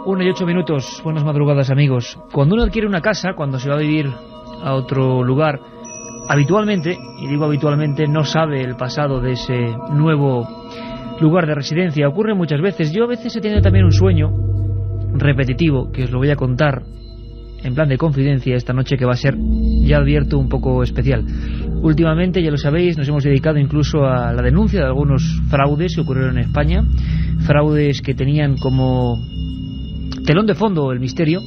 1:08. Buenas madrugadas, amigos. Cuando uno adquiere una casa, cuando se va a vivir a otro lugar, habitualmente, y digo habitualmente, no sabe el pasado de ese nuevo lugar de residencia. Ocurre muchas veces. Yo a veces he tenido también un sueño repetitivo, que os lo voy a contar en plan de confidencia esta noche, que va a ser, ya advierto, un poco especial. Últimamente, ya lo sabéis, nos hemos dedicado incluso a la denuncia de algunos fraudes que ocurrieron en España, fraudes que tenían como telón de fondo el misterio,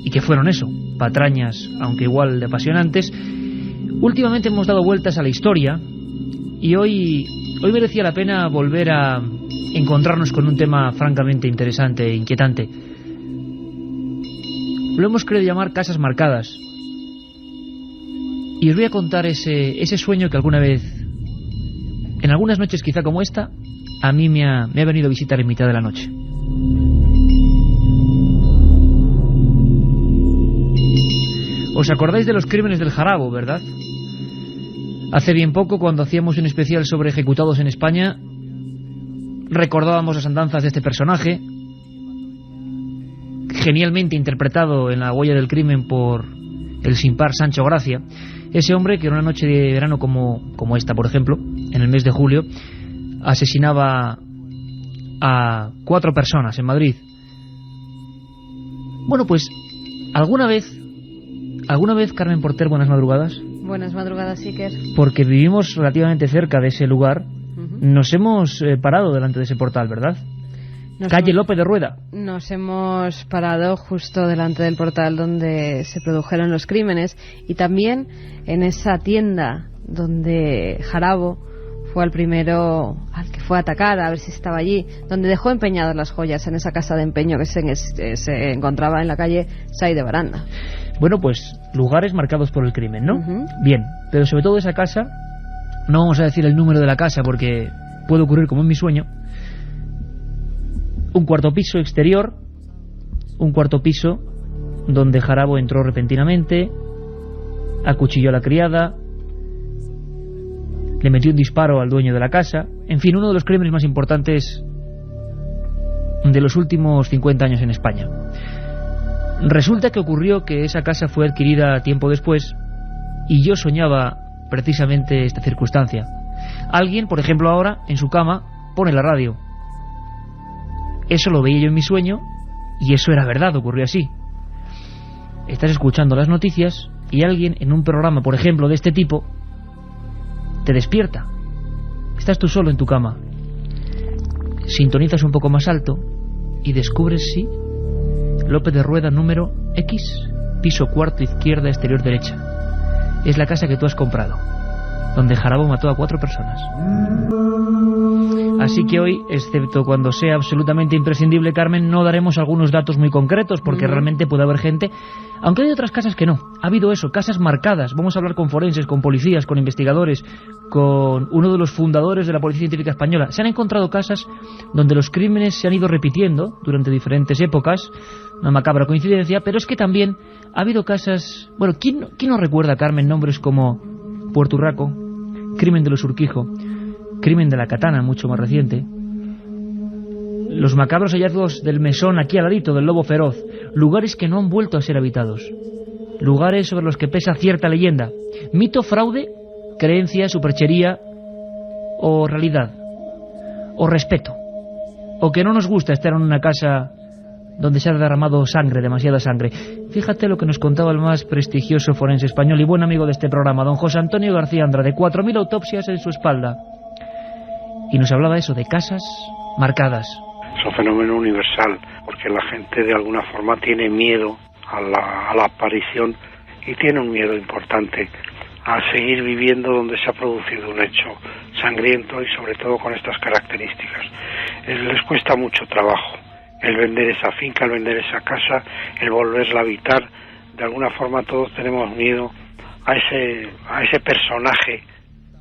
y que fueron eso, patrañas, aunque igual de apasionantes. Últimamente hemos dado vueltas a la historia, y hoy merecía la pena volver a encontrarnos con un tema francamente interesante e inquietante. Lo hemos querido llamar casas marcadas. Y os voy a contar ese sueño que alguna vez, en algunas noches quizá como esta, a mí me ha venido a visitar en mitad de la noche. ¿Os acordáis de los crímenes del Jarabo, verdad? Hace bien poco, cuando hacíamos un especial sobre ejecutados en España, recordábamos las andanzas de este personaje, genialmente interpretado en La huella del crimen por el sin par Sancho Gracia. Ese hombre que en una noche de verano como esta, por ejemplo, en el mes de julio, asesinaba a 4 personas en Madrid. Bueno, pues alguna vez, Carmen Porter, buenas madrugadas. Buenas madrugadas, Iker. Porque vivimos relativamente cerca de ese lugar. Nos hemos parado delante de ese portal, ¿verdad? Calle López de Rueda. Nos hemos parado justo delante del portal donde se produjeron los crímenes, y también en esa tienda donde Jarabo fue el primero al que fue a atacar, a ver si estaba allí, donde dejó empeñadas las joyas, en esa casa de empeño que se encontraba en la calle Say de Baranda. Bueno, pues lugares marcados por el crimen, ¿no? Bien, pero sobre todo esa casa, no vamos a decir el número de la casa porque puede ocurrir como en mi sueño. Un cuarto piso exterior, un cuarto piso donde Jarabo entró repentinamente, acuchilló a la criada, le metió un disparo al dueño de la casa. En fin, uno de los crímenes más importantes de los últimos 50 años en España. Resulta que ocurrió que esa casa fue adquirida tiempo después, y yo soñaba precisamente esta circunstancia. Alguien, por ejemplo ahora, en su cama, pone la radio. Eso lo veía yo en mi sueño, y eso era verdad, ocurrió así. Estás escuchando las noticias y alguien en un programa, por ejemplo, de este tipo, te despierta. Estás tú solo en tu cama. Sintonizas un poco más alto y descubres, sí, López de Rueda número X, piso cuarto izquierda, exterior derecha. Es la casa que tú has comprado, donde Jarabo mató a 4 personas. Así que hoy, excepto cuando sea absolutamente imprescindible, Carmen, no daremos algunos datos muy concretos, porque realmente puede haber gente, aunque hay otras casas que no. Ha habido eso, casas marcadas. Vamos a hablar con forenses, con policías, con investigadores, con uno de los fundadores de la Policía Científica Española. Se han encontrado casas donde los crímenes se han ido repitiendo durante diferentes épocas, una macabra coincidencia, pero es que también ha habido casas... Bueno, ¿quién no recuerda, Carmen, nombres como Puerto Urraco, crimen de los Urquijo, crimen de la Katana, mucho más reciente, los macabros hallazgos del Mesón aquí al ladito, del Lobo Feroz, lugares que no han vuelto a ser habitados, lugares sobre los que pesa cierta leyenda, mito, fraude, creencia, superchería o realidad, o respeto, o que no nos gusta estar en una casa donde se ha derramado sangre, demasiada sangre. Fíjate lo que nos contaba el más prestigioso forense español y buen amigo de este programa, don José Antonio García Andrade, 4.000 autopsias en su espalda. Y nos hablaba eso, de casas marcadas. Es un fenómeno universal, porque la gente de alguna forma tiene miedo a la aparición, y tiene un miedo importante a seguir viviendo donde se ha producido un hecho sangriento y sobre todo con estas características. Les cuesta mucho trabajo el vender esa finca, el vender esa casa, el volverla a habitar. De alguna forma todos tenemos miedo a ese personaje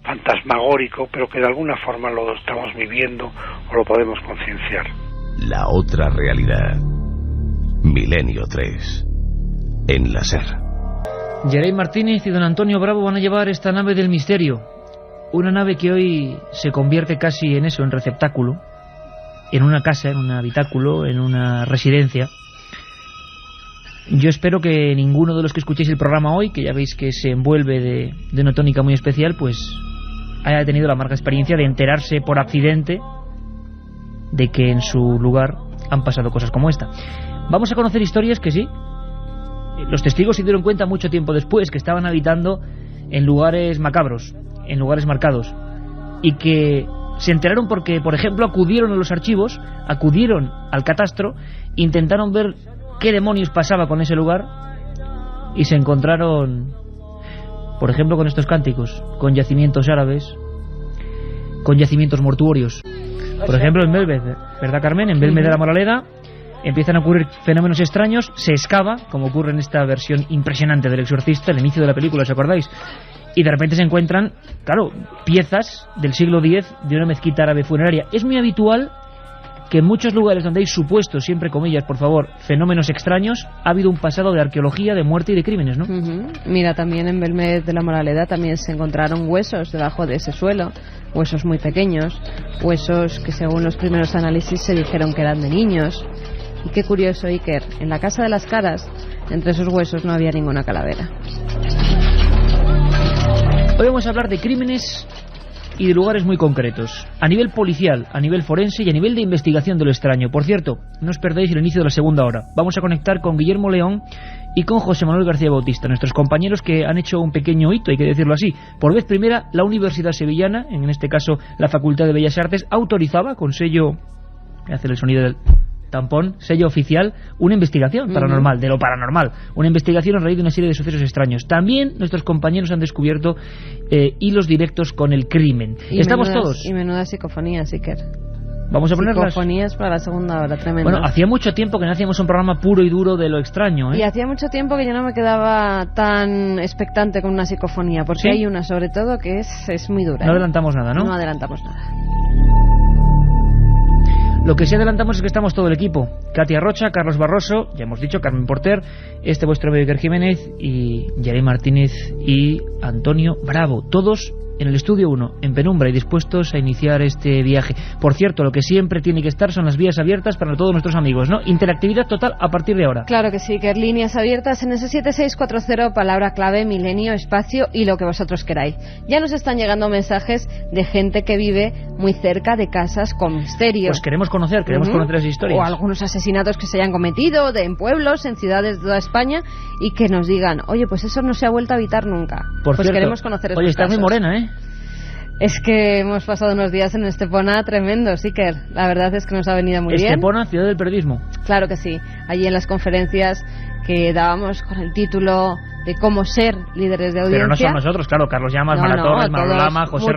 fantasmagórico, pero que de alguna forma lo estamos viviendo o lo podemos concienciar. La otra realidad. Milenio 3. En la SER. Yeray Martínez y don Antonio Bravo van a llevar esta nave del misterio. Una nave que hoy se convierte casi en eso, en receptáculo, en una casa, en un habitáculo, en una residencia. Yo espero que ninguno de los que escuchéis el programa hoy, que ya veis que se envuelve de una tónica muy especial, pues haya tenido la amarga experiencia de enterarse por accidente de que en su lugar han pasado cosas como esta. Vamos a conocer historias que sí, los testigos se dieron cuenta mucho tiempo después que estaban habitando en lugares macabros, en lugares marcados, y que se enteraron porque, por ejemplo, acudieron a los archivos, acudieron al catastro, intentaron ver qué demonios pasaba con ese lugar y se encontraron, por ejemplo, con estos cánticos, con yacimientos árabes, con yacimientos mortuorios. Por ejemplo, en Belmed, ¿verdad, Carmen? En Belmed de la Moraleda empiezan a ocurrir fenómenos extraños, se excava, como ocurre en esta versión impresionante del Exorcista, el inicio de la película, ¿os acordáis? Y de repente se encuentran, claro, piezas del siglo X de una mezquita árabe funeraria. Es muy habitual que en muchos lugares donde hay supuestos, siempre comillas, por favor, fenómenos extraños, ha habido un pasado de arqueología, de muerte y de crímenes, ¿no? Mira, también en Belmed de la Moraleda también se encontraron huesos debajo de ese suelo, huesos muy pequeños, huesos que según los primeros análisis se dijeron que eran de niños. Y qué curioso, Iker, en la Casa de las Caras, entre esos huesos no había ninguna calavera. Hoy vamos a hablar de crímenes y de lugares muy concretos, a nivel policial, a nivel forense y a nivel de investigación de lo extraño. Por cierto, no os perdáis el inicio de la segunda hora. Vamos a conectar con Guillermo León y con José Manuel García Bautista, nuestros compañeros que han hecho un pequeño hito, hay que decirlo así. Por vez primera, la Universidad Sevillana, en este caso la Facultad de Bellas Artes, autorizaba con sello, voy a hacer el sonido del tampón, sello oficial, una investigación paranormal, de lo paranormal, una investigación a raíz de una serie de sucesos extraños. También nuestros compañeros han descubierto hilos directos con el crimen. ¿Estamos todos? Y menudas psicofonías, Iker. Vamos a ponerlas. Psicofonías para la segunda hora, tremendo. Bueno, hacía mucho tiempo que no hacíamos un programa puro y duro de lo extraño, ¿eh? Y hacía mucho tiempo que yo no me quedaba tan expectante con una psicofonía, porque ¿sí? hay una sobre todo que es muy dura. No adelantamos nada, ¿no? No adelantamos nada. Lo que sí adelantamos es que estamos todo el equipo. Katia Rocha, Carlos Barroso, ya hemos dicho, Carmen Porter, vuestro amigo Iker Jiménez y Yaray Martínez y Antonio Bravo. Todos en el Estudio 1, en penumbra y dispuestos a iniciar este viaje. Por cierto, lo que siempre tiene que estar son las vías abiertas para todos nuestros amigos, ¿no? Interactividad total a partir de ahora. Claro que sí, que líneas abiertas en ese 7640, palabra clave, milenio, espacio y lo que vosotros queráis. Ya nos están llegando mensajes de gente que vive muy cerca de casas con misterio. Pues queremos conocer esas historias. O algunos asesinatos que se hayan cometido en pueblos, en ciudades de toda España, y que nos digan, oye, pues eso no se ha vuelto a evitar nunca. Por pues cierto, queremos conocer esos oye, estás casos. muy morena, ¿eh? Es que hemos pasado unos días en Estepona tremendos, Iker. La verdad es que nos ha venido muy bien. Estepona, ciudad del periodismo. Claro que sí. Allí en las conferencias que dábamos con el título de cómo ser líderes de audiencia. Pero no son nosotros, claro, Carlos Llamas, Mara Torres, Manolo Lama, José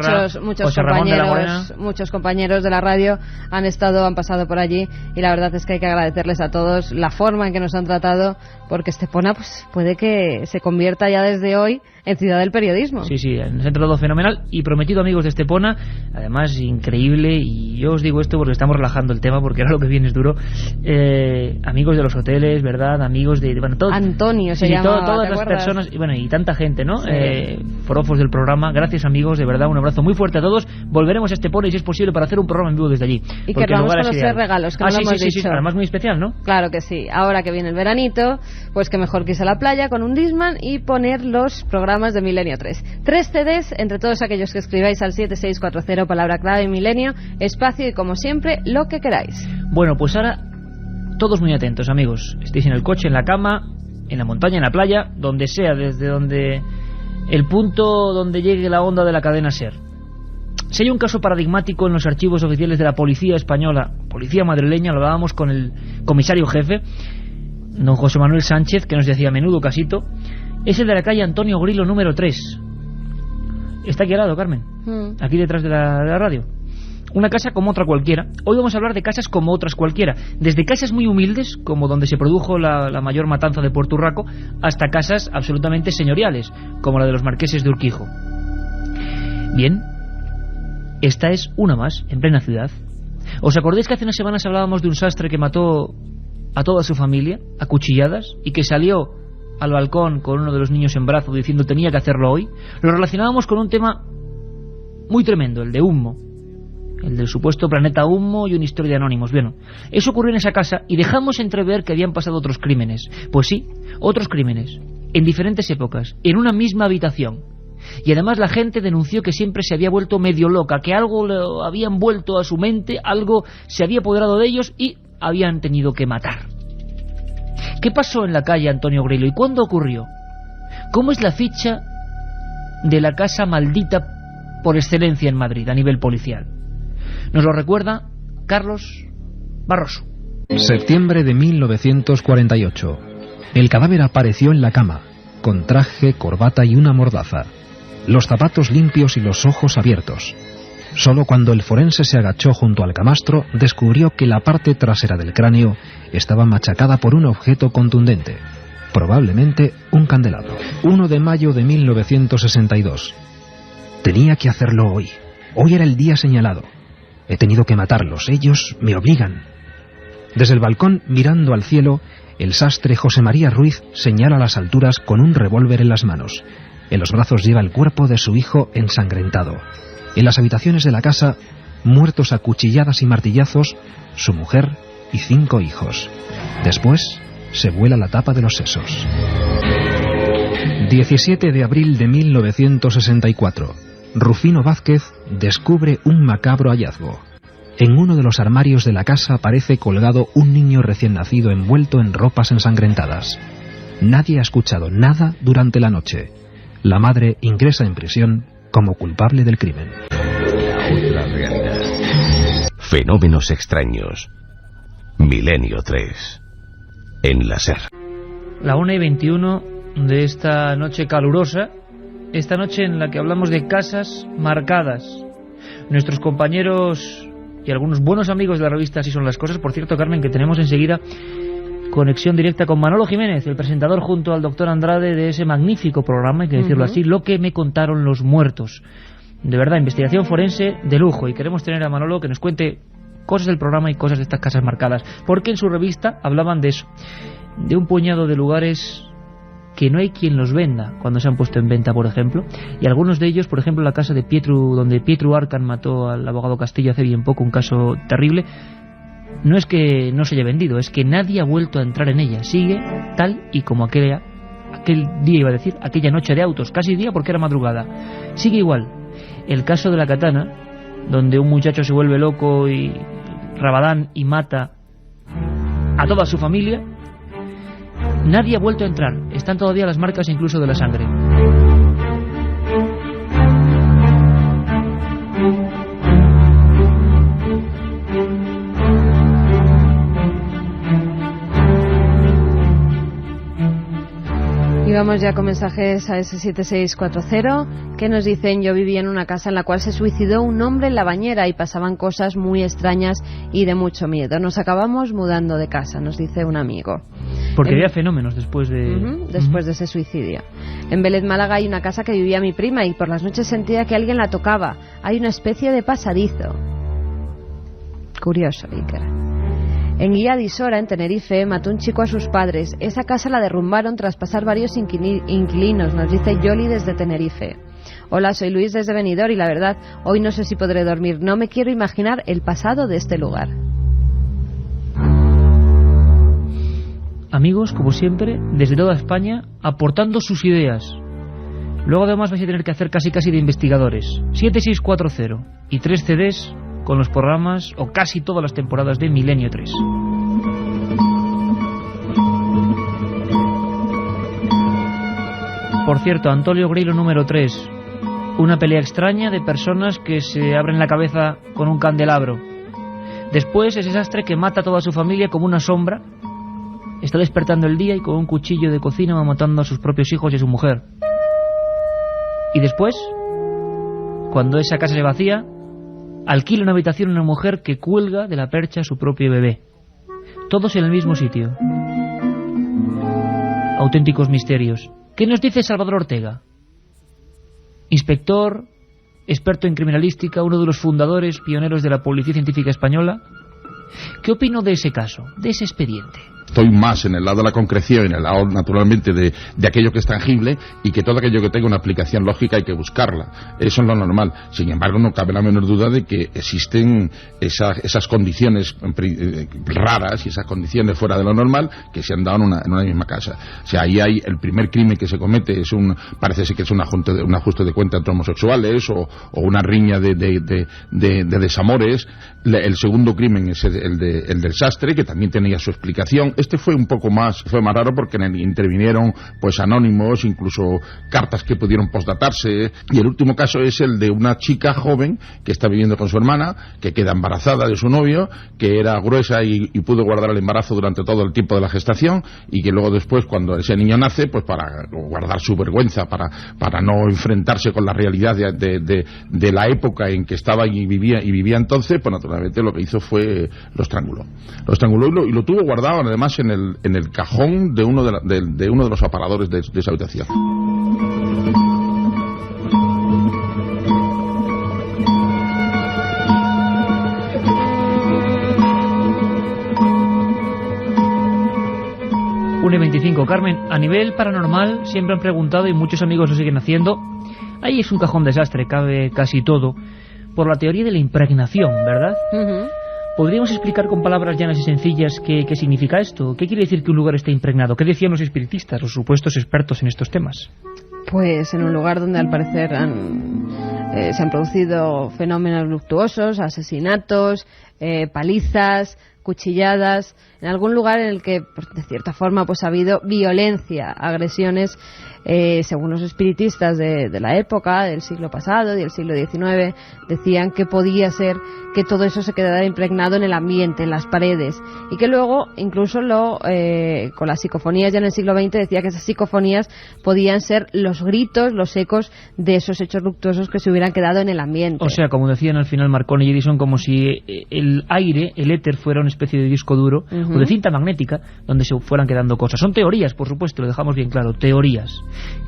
Ramón de la Buena. Muchos compañeros de la radio han pasado por allí, y la verdad es que hay que agradecerles a todos la forma en que nos han tratado, porque Estepona pues puede que se convierta ya desde hoy en ciudad del periodismo. Sí, nos han tratado fenomenal y prometido, amigos de Estepona, además increíble, y yo os digo esto porque estamos relajando el tema, porque ahora lo que viene es duro. Amigos de los hoteles, ¿verdad? Amigos de... Bueno, todo, Antonio se llama, todas las personas, y bueno, y tanta gente, ¿no? Sí. Forofos del programa, gracias amigos, de verdad, un abrazo muy fuerte a todos. Volveremos a Estepona y si es posible para hacer un programa en vivo desde allí. Y que vamos a conocer regalos, que no lo hemos dicho. Sí, además muy especial, ¿no? Claro que sí. Ahora que viene el veranito, pues que mejor que irse a la playa con un Discman y poner los programas de Milenio 3. 3 CDs entre todos aquellos que escribáis al 7640, palabra clave, Milenio, espacio y como siempre, lo que queráis. Bueno, pues ahora todos muy atentos, amigos. Estéis en el coche, en la cama, en la montaña, en la playa, donde sea, desde donde el punto donde llegue la onda de la cadena SER. Si hay un caso paradigmático en los archivos oficiales de la policía española, policía madrileña, lo hablábamos con el comisario jefe, don José Manuel Sánchez, que nos decía menudo casito, es el de la calle Antonio Grilo número 3. Está aquí al lado, Carmen, aquí detrás de la radio. Una casa como otra cualquiera. Hoy vamos a hablar de casas como otras cualquiera, desde casas muy humildes, como donde se produjo la mayor matanza de Puerto Urraco, hasta casas absolutamente señoriales, como la de los marqueses de Urquijo. Bien, esta es una más, en plena ciudad. ¿Os acordáis que hace unas semanas hablábamos de un sastre que mató a toda su familia, a cuchilladas, y que salió al balcón con uno de los niños en brazos diciendo tenía que hacerlo hoy? Lo relacionábamos con un tema muy tremendo, el de Humo. el del supuesto planeta Humo y una historia de anónimos. Bueno, eso ocurrió en esa casa y dejamos entrever que habían pasado otros crímenes. Pues sí, otros crímenes, en diferentes épocas, en una misma habitación. Y además la gente denunció que siempre se había vuelto medio loca, que algo lo habían vuelto a su mente, algo se había apoderado de ellos y habían tenido que matar. ¿Qué pasó en la calle Antonio Grilo y cuándo ocurrió? ¿Cómo es la ficha de la casa maldita por excelencia en Madrid a nivel policial? Nos lo recuerda Carlos Barroso. Septiembre de 1948. El cadáver apareció en la cama, con traje, corbata y una mordaza. Los zapatos limpios y los ojos abiertos. Solo cuando el forense se agachó junto al camastro, descubrió que la parte trasera del cráneo estaba machacada por un objeto contundente, probablemente un candelabro. 1 de mayo de 1962. Tenía que hacerlo hoy. Hoy era el día señalado. He tenido que matarlos. Ellos me obligan. Desde el balcón, mirando al cielo, el sastre José María Ruiz señala las alturas con un revólver en las manos. En los brazos lleva el cuerpo de su hijo ensangrentado. En las habitaciones de la casa, muertos a cuchilladas y martillazos, su mujer y 5 hijos. Después, se vuela la tapa de los sesos. 17 de abril de 1964. Rufino Vázquez descubre un macabro hallazgo. En uno de los armarios de la casa aparece colgado un niño recién nacido envuelto en ropas ensangrentadas. Nadie ha escuchado nada durante la noche. La madre ingresa en prisión como culpable del crimen. Otra realidad. Fenómenos extraños. Milenio 3. En la SER. La 1:21 de esta noche calurosa, esta noche en la que hablamos de casas marcadas. Nuestros compañeros y algunos buenos amigos de la revista Así son las cosas, por cierto, Carmen, que tenemos enseguida conexión directa con Manolo Jiménez, el presentador junto al doctor Andrade de ese magnífico programa, hay que decirlo así, Lo que me contaron los muertos. De verdad, investigación forense de lujo, y queremos tener a Manolo que nos cuente cosas del programa y cosas de estas casas marcadas, porque en su revista hablaban de eso, de un puñado de lugares que no hay quien los venda cuando se han puesto en venta, por ejemplo, y algunos de ellos, por ejemplo, la casa de Pietro, donde Pietro Arcan mató al abogado Castillo hace bien poco, un caso terrible. No es que no se haya vendido, es que nadie ha vuelto a entrar en ella. Sigue tal y como aquel día, iba a decir, aquella noche de autos, casi día porque era madrugada. Sigue igual. El caso de la Katana, donde un muchacho se vuelve loco y Rabadán y mata a toda su familia, nadie ha vuelto a entrar. Están todavía las marcas incluso de la sangre. Y vamos ya con mensajes a ese 7640 que nos dicen: yo vivía en una casa en la cual se suicidó un hombre en la bañera y pasaban cosas muy extrañas y de mucho miedo. Nos acabamos mudando de casa, nos dice un amigo. Porque había fenómenos después de... después de ese suicidio. En Vélez, Málaga, hay una casa que vivía mi prima y por las noches sentía que alguien la tocaba. Hay una especie de pasadizo. Curioso, Iker. En Guía de Isora, en Tenerife, mató un chico a sus padres. Esa casa la derrumbaron tras pasar varios inquilinos, nos dice Yoli desde Tenerife. Hola, soy Luis desde Benidorm y la verdad, hoy no sé si podré dormir. No me quiero imaginar el pasado de este lugar. Amigos, como siempre, desde toda España, aportando sus ideas. Luego además vais a tener que hacer casi de investigadores. 7640 y 3 CDs con los programas o casi todas las temporadas de Milenio 3. Por cierto, Antonio Grilo número 3. Una pelea extraña de personas que se abren la cabeza con un candelabro. Después ese sastre que mata a toda su familia como una sombra. Está despertando el día y con un cuchillo de cocina va matando a sus propios hijos y a su mujer. Y después, cuando esa casa se vacía, alquila una habitación a una mujer que cuelga de la percha a su propio bebé. Todos en el mismo sitio. Auténticos misterios. ¿Qué nos dice Salvador Ortega? Inspector, experto en criminalística, uno de los fundadores, pioneros de la Policía Científica Española. ¿Qué opino de ese caso, de ese expediente? estoy más en el lado de la concreción, en el lado naturalmente de aquello que es tangible, y que todo aquello que tenga una aplicación lógica hay que buscarla. Eso es lo normal. Sin embargo, no cabe la menor duda de que existen esas condiciones raras y esas condiciones fuera de lo normal que se han dado en una misma casa. O sea, ahí hay el primer crimen que se comete, parece ser que es un ajuste de cuenta entre homosexuales o una riña de desamores. El segundo crimen es el del sastre, que también tenía su explicación. Este fue más raro porque intervinieron pues anónimos, incluso cartas que pudieron postdatarse. Y el último caso es el de una chica joven que está viviendo con su hermana, que queda embarazada de su novio, que era gruesa y pudo guardar el embarazo durante todo el tiempo de la gestación, y que luego después, cuando ese niño nace, pues para guardar su vergüenza, para no enfrentarse con la realidad de la época en que estaba y vivía entonces, pues naturalmente lo que hizo fue lo estranguló y lo tuvo guardado además en el cajón de uno de los aparadores de esa habitación. Un 25. Carmen, a nivel paranormal siempre han preguntado, y muchos amigos lo siguen haciendo, ahí es un cajón desastre, cabe casi todo, por la teoría de la impregnación, ¿verdad? Uh-huh. ¿Podríamos explicar con palabras llanas y sencillas qué significa esto? ¿Qué quiere decir que un lugar esté impregnado? ¿Qué decían los espiritistas, los supuestos expertos en estos temas? Pues en un lugar donde al parecer se han producido fenómenos luctuosos, asesinatos, palizas, cuchilladas, en algún lugar en el que, pues, de cierta forma, pues ha habido violencia, agresiones, según los espiritistas de la época, del siglo pasado, del siglo XIX, decían que podía ser que todo eso se quedara impregnado en el ambiente, en las paredes, y que luego, incluso con las psicofonías ya en el siglo XX, decía que esas psicofonías podían ser los gritos, los ecos de esos hechos luctuosos que se hubieran quedado en el ambiente. O sea, como decían al final Marconi y Edison, como si el aire, el éter, fuera una especie de disco duro, uh-huh, o de cinta magnética, donde se fueran quedando cosas. Son teorías, por supuesto, lo dejamos bien claro, teorías.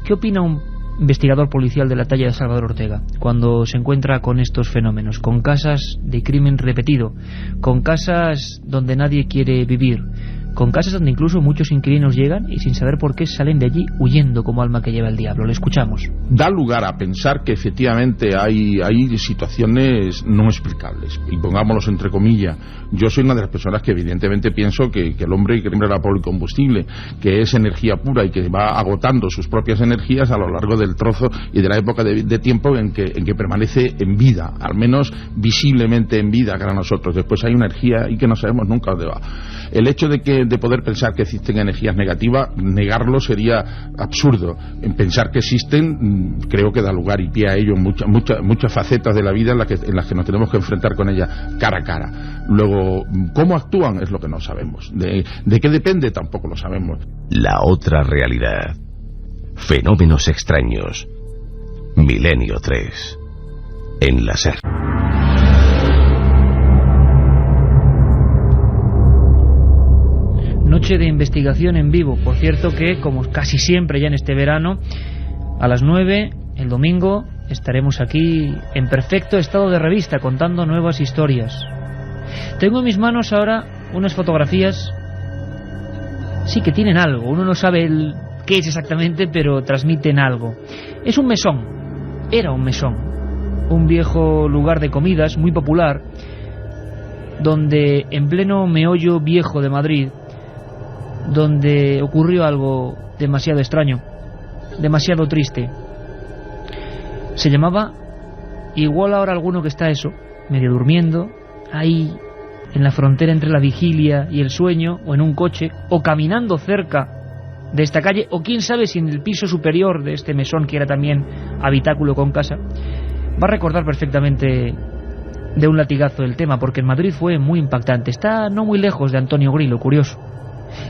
¿Qué opina un investigador policial de la talla de Salvador Ortega cuando se encuentra con estos fenómenos, con casas de crimen repetido, con casas donde nadie quiere vivir, con casas donde incluso muchos inquilinos llegan y sin saber por qué salen de allí huyendo como alma que lleva el diablo? Le escuchamos. Da lugar a pensar que efectivamente hay situaciones no explicables, y pongámoslos entre comillas. Yo soy una de las personas que evidentemente pienso que el hombre era policombustible, que es energía pura y que va agotando sus propias energías a lo largo del trozo y de la época de tiempo en que permanece en vida, al menos visiblemente en vida para nosotros. Después hay una energía y que no sabemos nunca dónde va. El hecho de poder pensar que existen energías negativas, negarlo sería absurdo. En pensar que existen, creo que da lugar y pie a ello muchas facetas de la vida en las que nos tenemos que enfrentar con ellas cara a cara. Luego, ¿cómo actúan? Es lo que no sabemos. ¿De qué depende? Tampoco lo sabemos. La otra realidad. Fenómenos extraños. Milenio 3. En la SER. Noche de investigación en vivo. Por cierto que, como casi siempre ya en este verano, a las 9, el domingo, estaremos aquí en perfecto estado de revista, contando nuevas historias. Tengo en mis manos ahora unas fotografías, sí, que tienen algo. Uno no sabe qué es exactamente, pero transmiten algo. Es un mesón. Era un mesón. Un viejo lugar de comidas muy popular, donde en pleno meollo viejo de Madrid, donde ocurrió algo demasiado extraño, demasiado triste. Se llamaba, igual ahora alguno que está eso, medio durmiendo, ahí en la frontera entre la vigilia y el sueño, o en un coche, o caminando cerca de esta calle, o quién sabe si en el piso superior de este mesón, que era también habitáculo con casa. Va a recordar perfectamente de un latigazo el tema, porque en Madrid fue muy impactante. Está no muy lejos de Antonio Grillo, curioso.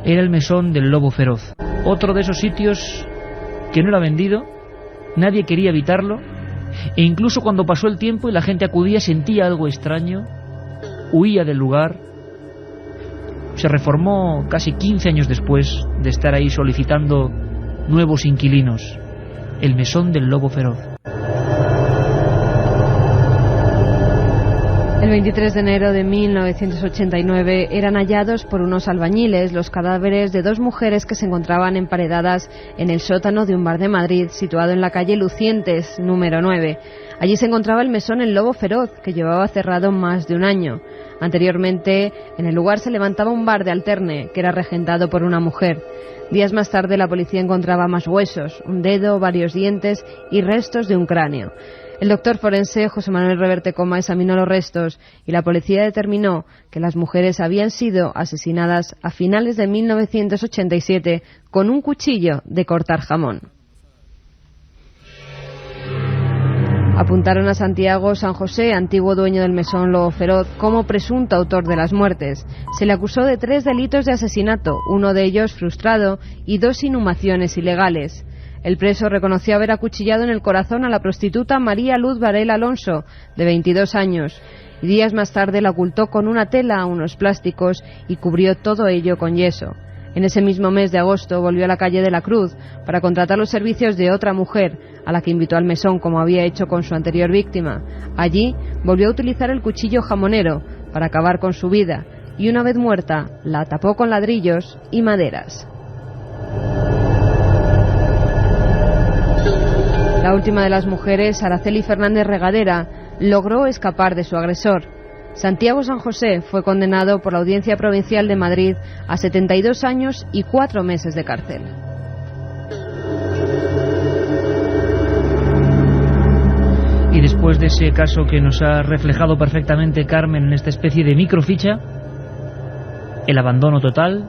Era el mesón del Lobo Feroz, otro de esos sitios que no era vendido, nadie quería evitarlo, e incluso cuando pasó el tiempo y la gente acudía, sentía algo extraño, huía del lugar. Se reformó casi 15 años después de estar ahí solicitando nuevos inquilinos. El mesón del Lobo Feroz. El El 23 de enero de 1989 eran hallados por unos albañiles los cadáveres de 2 mujeres que se encontraban emparedadas en el sótano de un bar de Madrid situado en la calle Lucientes, número 9. Allí se encontraba el mesón El Lobo Feroz, que llevaba cerrado más de un año. Anteriormente, en el lugar se levantaba un bar de alterne, que era regentado por una mujer. Días más tarde, la policía encontraba más huesos, un dedo, varios dientes y restos de un cráneo. El doctor forense José Manuel Reverte Coma examinó los restos y la policía determinó que las mujeres habían sido asesinadas a finales de 1987 con un cuchillo de cortar jamón. Apuntaron a Santiago San José, antiguo dueño del mesón Lobo Feroz, como presunto autor de las muertes. Se le acusó de 3 delitos de asesinato, uno de ellos frustrado, y 2 inhumaciones ilegales. El preso reconoció haber acuchillado en el corazón a la prostituta María Luz Varela Alonso, de 22 años, y días más tarde la ocultó con una tela, unos plásticos, y cubrió todo ello con yeso. En ese mismo mes de agosto volvió a la calle de la Cruz para contratar los servicios de otra mujer, a la que invitó al mesón como había hecho con su anterior víctima. Allí volvió a utilizar el cuchillo jamonero para acabar con su vida, y una vez muerta la tapó con ladrillos y maderas. La última de las mujeres, Araceli Fernández Regadera, logró escapar de su agresor. Santiago San José fue condenado por la Audiencia Provincial de Madrid a 72 años y 4 meses de cárcel. Y después de ese caso que nos ha reflejado perfectamente Carmen en esta especie de microficha, el abandono total,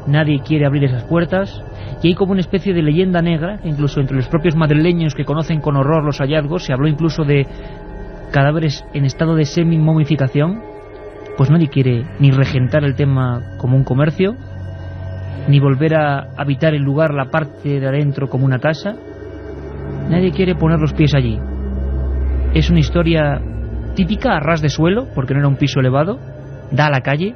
nadie quiere abrir esas puertas, y hay como una especie de leyenda negra, incluso entre los propios madrileños que conocen con horror los hallazgos, se habló incluso de cadáveres en estado de semi-momificación. Pues nadie quiere ni regentar el tema como un comercio, ni volver a habitar el lugar, la parte de adentro, como una casa. Nadie quiere poner los pies allí. Es una historia típica a ras de suelo, porque no era un piso elevado, da a la calle.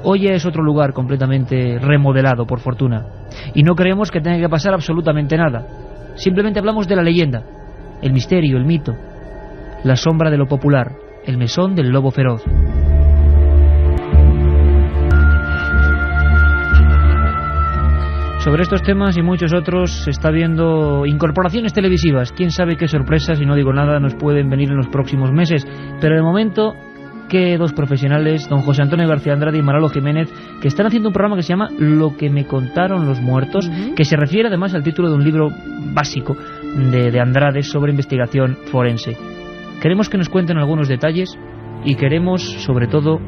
Hoy ya es otro lugar completamente remodelado, por fortuna. Y no creemos que tenga que pasar absolutamente nada. Simplemente hablamos de la leyenda, el misterio, el mito, la sombra de lo popular, el mesón del Lobo Feroz. Sobre estos temas y muchos otros se está viendo incorporaciones televisivas. Quién sabe qué sorpresas, y no digo nada, nos pueden venir en los próximos meses. Pero de momento, que 2 profesionales, don José Antonio García Andrade y Manolo Jiménez, que están haciendo un programa que se llama Lo que me contaron los muertos, que se refiere además al título de un libro básico de Andrade sobre investigación forense. Queremos que nos cuenten algunos detalles y queremos, sobre todo,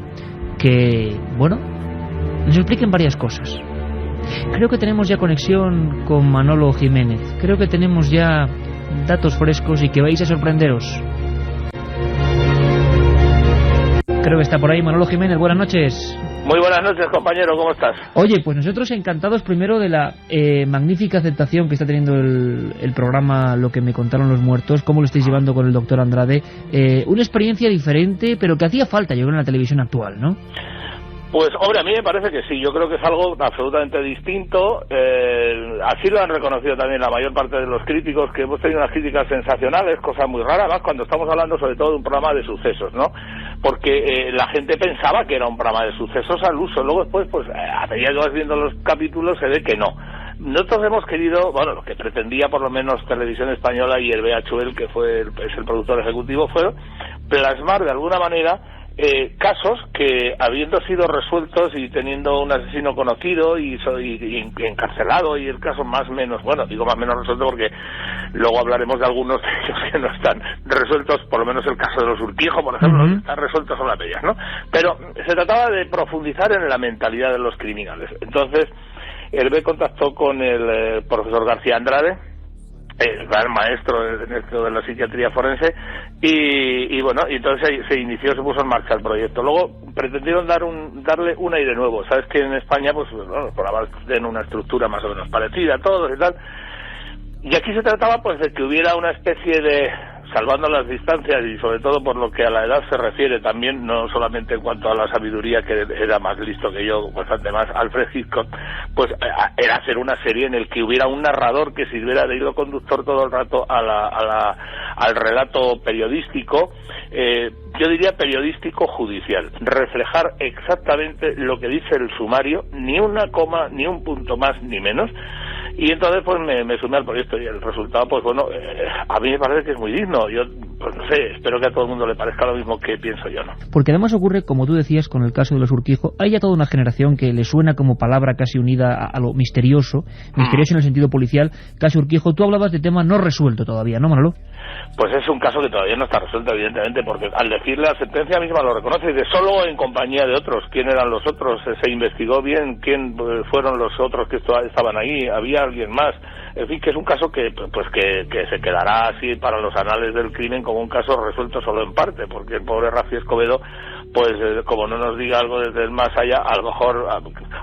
que, bueno, nos expliquen varias cosas. Creo que tenemos ya conexión con Manolo Jiménez. Creo que tenemos ya datos frescos y que vais a sorprenderos. Creo que está por ahí Manolo Jiménez. Buenas noches. Muy buenas noches, compañero, ¿cómo estás? Oye, pues nosotros encantados primero de la magnífica aceptación que está teniendo el programa Lo que me contaron los muertos. ¿Cómo lo estáis llevando con el doctor Andrade? Una experiencia diferente, pero que hacía falta, yo creo, en la televisión actual, ¿no? Pues, hombre, a mí me parece que sí. Yo creo que es algo absolutamente distinto. Así lo han reconocido también la mayor parte de los críticos, que hemos tenido unas críticas sensacionales, cosa muy rara, más cuando estamos hablando sobre todo de un programa de sucesos, ¿no? Porque la gente pensaba que era un programa de sucesos al uso. Luego después, pues, a medida que vas viendo los capítulos, se ve que no. Nosotros hemos querido, bueno, lo que pretendía por lo menos Televisión Española y el BHL, que es el productor ejecutivo, fue plasmar de alguna manera casos que, habiendo sido resueltos y teniendo un asesino conocido y encarcelado, y el caso más o menos, bueno, digo más o menos resuelto porque luego hablaremos de algunos de ellos que no están resueltos, por lo menos el caso de los Urquijo, por ejemplo, está resuelto sobre las medias, ¿no? Pero se trataba de profundizar en la mentalidad de los criminales. Entonces, el B contactó con el profesor García Andrade, el gran maestro en esto de la psiquiatría forense, y bueno, y entonces se puso en marcha el proyecto. Luego pretendieron darle un aire nuevo. Sabes que en España, pues bueno, los programas tienen una estructura más o menos parecida a todos y tal, y aquí se trataba pues de que hubiera una especie de salvando las distancias y sobre todo por lo que a la edad se refiere también, no solamente en cuanto a la sabiduría, que era más listo que yo, bastante más, Alfred Hitchcock, pues era hacer una serie en el que hubiera un narrador que sirviera de hilo conductor todo el rato al relato periodístico, yo diría periodístico judicial, reflejar exactamente lo que dice el sumario, ni una coma, ni un punto más ni menos. Y entonces pues me sumé al proyecto y el resultado, pues bueno, a mí me parece que es muy digno. Yo, pues no sé, espero que a todo el mundo le parezca lo mismo que pienso yo, ¿no? Porque además ocurre, como tú decías, con el caso de los Urquijo, hay ya toda una generación que le suena como palabra casi unida a lo misterioso en el sentido policial, caso Urquijo. Tú hablabas de tema no resuelto todavía, ¿no, Manolo? Pues es un caso que todavía no está resuelto, evidentemente, porque al decir la sentencia misma lo reconoce, de solo en compañía de otros. ¿Quién eran los otros? Se investigó bien quién fueron los otros que estaban ahí, había alguien más. En fin, que es un caso que se quedará así para los anales del crimen como un caso resuelto solo en parte, porque el pobre Rafi Escobedo, pues como no nos diga algo desde el más allá, a lo mejor,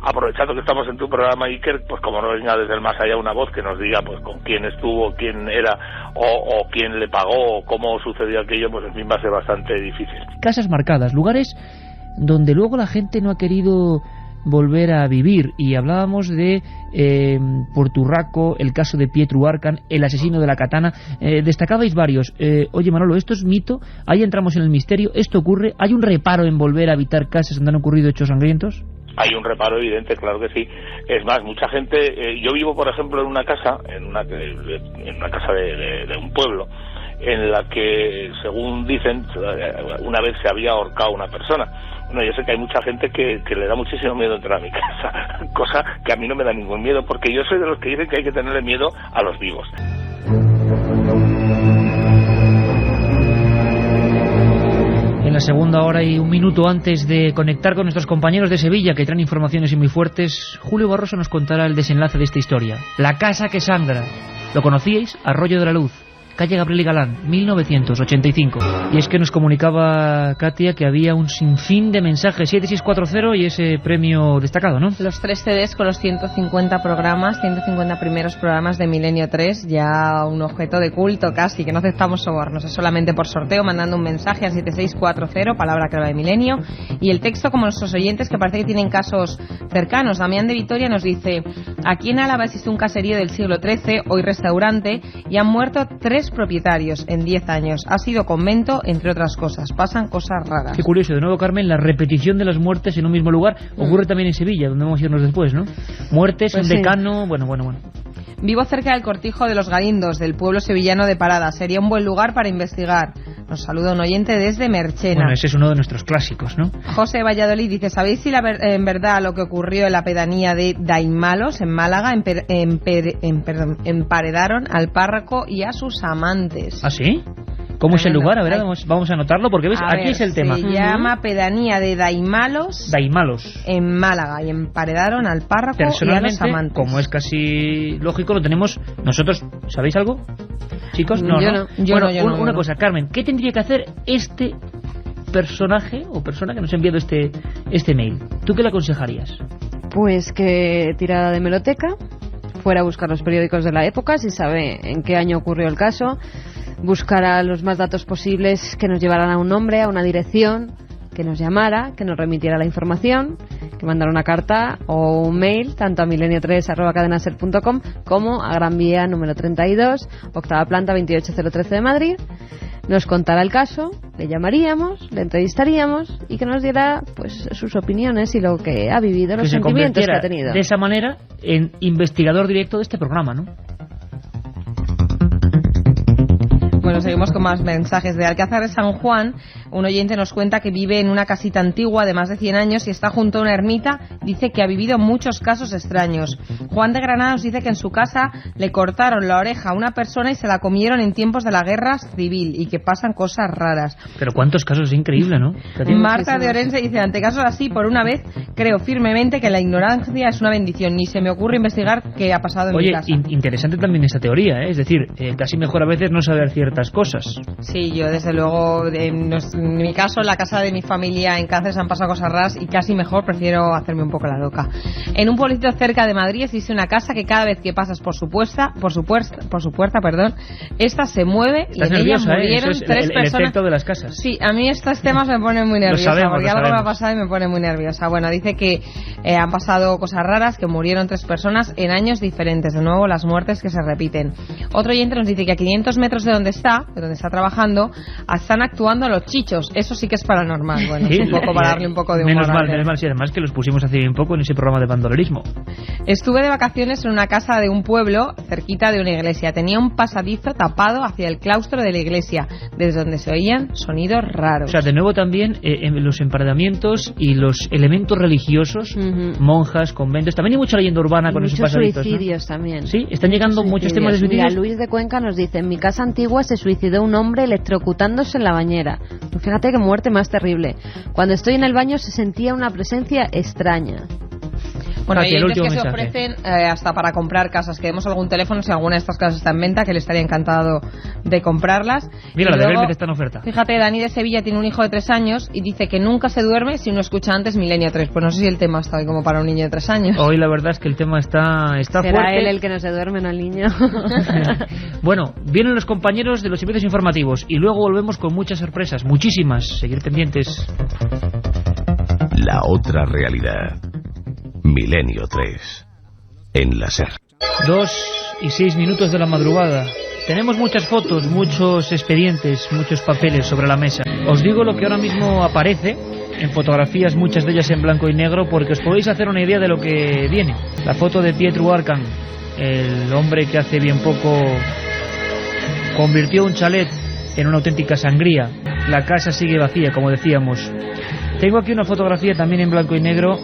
aprovechando que estamos en tu programa, Iker, pues como no venga desde el más allá una voz que nos diga pues con quién estuvo, quién era, o quién le pagó, o cómo sucedió aquello, pues en fin va a ser bastante difícil. Casas marcadas, lugares donde luego la gente no ha querido volver a vivir, y hablábamos de Porturraco, el caso de Pietro Arcan, el asesino de la katana, destacabais varios. Oye, Manolo, ¿esto es mito? Ahí entramos en el misterio. ¿Esto ocurre? ¿Hay un reparo en volver a habitar casas donde han ocurrido hechos sangrientos? Hay un reparo evidente, claro que sí. Es más, mucha gente, yo vivo por ejemplo en una casa, en una casa de un pueblo, en la que, según dicen, una vez se había ahorcado una persona. Bueno, yo sé que hay mucha gente que le da muchísimo miedo entrar a mi casa, cosa que a mí no me da ningún miedo, porque yo soy de los que dicen que hay que tenerle miedo a los vivos. En la segunda hora y un minuto antes de conectar con nuestros compañeros de Sevilla, que traen informaciones muy fuertes, Julio Barroso nos contará el desenlace de esta historia. La casa que sangra. ¿Lo conocíais? Arroyo de la Luz, calle Gabriel y Galán, 1985. Y es que nos comunicaba Katia que había un sinfín de mensajes, 7640 y ese premio destacado, ¿no? Los 3 CDs con los 150 programas, 150 primeros programas de Milenio 3, ya un objeto de culto casi, que no aceptamos sobornos, es solamente por sorteo, mandando un mensaje al 7640, palabra clave de Milenio, y el texto como nuestros oyentes que parece que tienen casos cercanos. Damián de Vitoria nos dice: aquí en Álava existe un caserío del siglo XIII, hoy restaurante, y han muerto 3 propietarios en 10 años. Ha sido convento, entre otras cosas. Pasan cosas raras. Qué curioso, de nuevo, Carmen, la repetición de las muertes en un mismo lugar. Ocurre también en Sevilla, donde vamos a irnos después, ¿no? Muertes, pues un decano, bueno. Vivo cerca del Cortijo de los Galindos, del pueblo sevillano de Parada. Sería un buen lugar para investigar. Nos saluda un oyente desde Merchena. Bueno, ese es uno de nuestros clásicos, ¿no? José Valladolid dice: ¿sabéis si en verdad lo que ocurrió en la pedanía de Daimalos, en Málaga, emparedaron al párroco y a sus amantes? ¿Ah, sí? ¿Cómo es el lugar? A ver, vamos a anotarlo, porque ves, aquí es el tema. Se llama pedanía de Daimalos. En Málaga, y emparedaron al párroco y a los amantes. Como es casi lógico, lo tenemos nosotros. ¿Sabéis algo, chicos? Una cosa, Carmen, ¿qué tendría que hacer este personaje o persona que nos ha enviado este mail? ¿Tú qué le aconsejarías? Pues que tirara de hemeroteca, fuera a buscar los periódicos de la época, si sabe en qué año ocurrió el caso, buscara los más datos posibles que nos llevaran a un nombre, a una dirección, que nos llamara, que nos remitiera la información, que mandara una carta o un mail tanto a milenio3@cadenaser.com como a Gran Vía número 32, octava planta, 28013 de Madrid. Nos contara el caso, le llamaríamos, le entrevistaríamos y que nos diera pues sus opiniones y lo que ha vivido, los sentimientos que ha tenido. De esa manera, en investigador directo de este programa, ¿no? Bueno, seguimos con más mensajes. De Alcázar de San Juan, un oyente nos cuenta que vive en una casita antigua de más de 100 años y está junto a una ermita. Dice que ha vivido muchos casos extraños. Juan de Granada nos dice que en su casa le cortaron la oreja a una persona y se la comieron en tiempos de la guerra civil y que pasan cosas raras. Pero cuántos casos, es increíble, ¿no? Marta de Orense dice: ante casos así, por una vez, creo firmemente que la ignorancia es una bendición. Ni se me ocurre investigar qué ha pasado en mi casa. Oye, interesante también esa teoría, ¿eh? Es decir, casi mejor a veces no saber ciertas tantas cosas. Sí, yo desde luego, en mi caso, en la casa de mi familia en Cáceres han pasado cosas raras y casi mejor prefiero hacerme un poco la loca. En un pueblito cerca de Madrid existe una casa que cada vez que pasas por su puerta, esta se mueve. Estás y en nerviosa, ella murieron eso es tres el personas. efecto de las casas. Sí, a mí estos temas me ponen muy nerviosa, porque algo me ha pasado y me pone muy nerviosa. Bueno, dice que han pasado cosas raras, que murieron 3 personas en años diferentes. De nuevo, las muertes que se repiten. Otro oyente nos dice que a 500 metros de donde está trabajando, están actuando los chichos. Eso sí que es paranormal. Bueno, sí, es un poco para darle un poco de humor. Menos mal, sí, además que los pusimos hace bien poco en ese programa de bandolerismo. Estuve de vacaciones en una casa de un pueblo cerquita de una iglesia. Tenía un pasadizo tapado hacia el claustro de la iglesia, desde donde se oían sonidos raros. O sea, de nuevo también en los emparedamientos y los elementos religiosos, monjas, conventos, también hay mucha leyenda urbana con esos pasaditos, suicidios, ¿no? también. Sí, están llegando muchos temas de suicidios. Mira, Luis de Cuenca nos dice: en mi casa antigua se suicidó un hombre electrocutándose en la bañera. Fíjate qué muerte más terrible. Cuando estoy en el baño se sentía una presencia extraña. Bueno, hay oyentes que se ofrecen hasta para comprar casas. Que demos algún teléfono si alguna de estas casas está en venta, que le estaría encantado de comprarlas. Mira, la de Belmez está en oferta. Fíjate, Dani de Sevilla tiene un hijo de 3 años y dice que nunca se duerme si uno escucha antes Milenio 3. Pues no sé si el tema está ahí como para un niño de 3 años. Hoy la verdad es que el tema está ¿Será fuerte. él el que no se duerme, no el niño? Bueno, vienen los compañeros de los servicios informativos y luego volvemos con muchas sorpresas, muchísimas. Seguir pendientes. La otra realidad. Milenio 3. En la SER. 2:06 de la madrugada. Tenemos muchas fotos, muchos expedientes, muchos papeles sobre la mesa. Os digo lo que ahora mismo aparece en fotografías, muchas de ellas en blanco y negro, porque os podéis hacer una idea de lo que viene. La foto de Pietro Arcan, el hombre que hace bien poco convirtió un chalet en una auténtica sangría. La casa sigue vacía, como decíamos. Tengo aquí una fotografía también en blanco y negro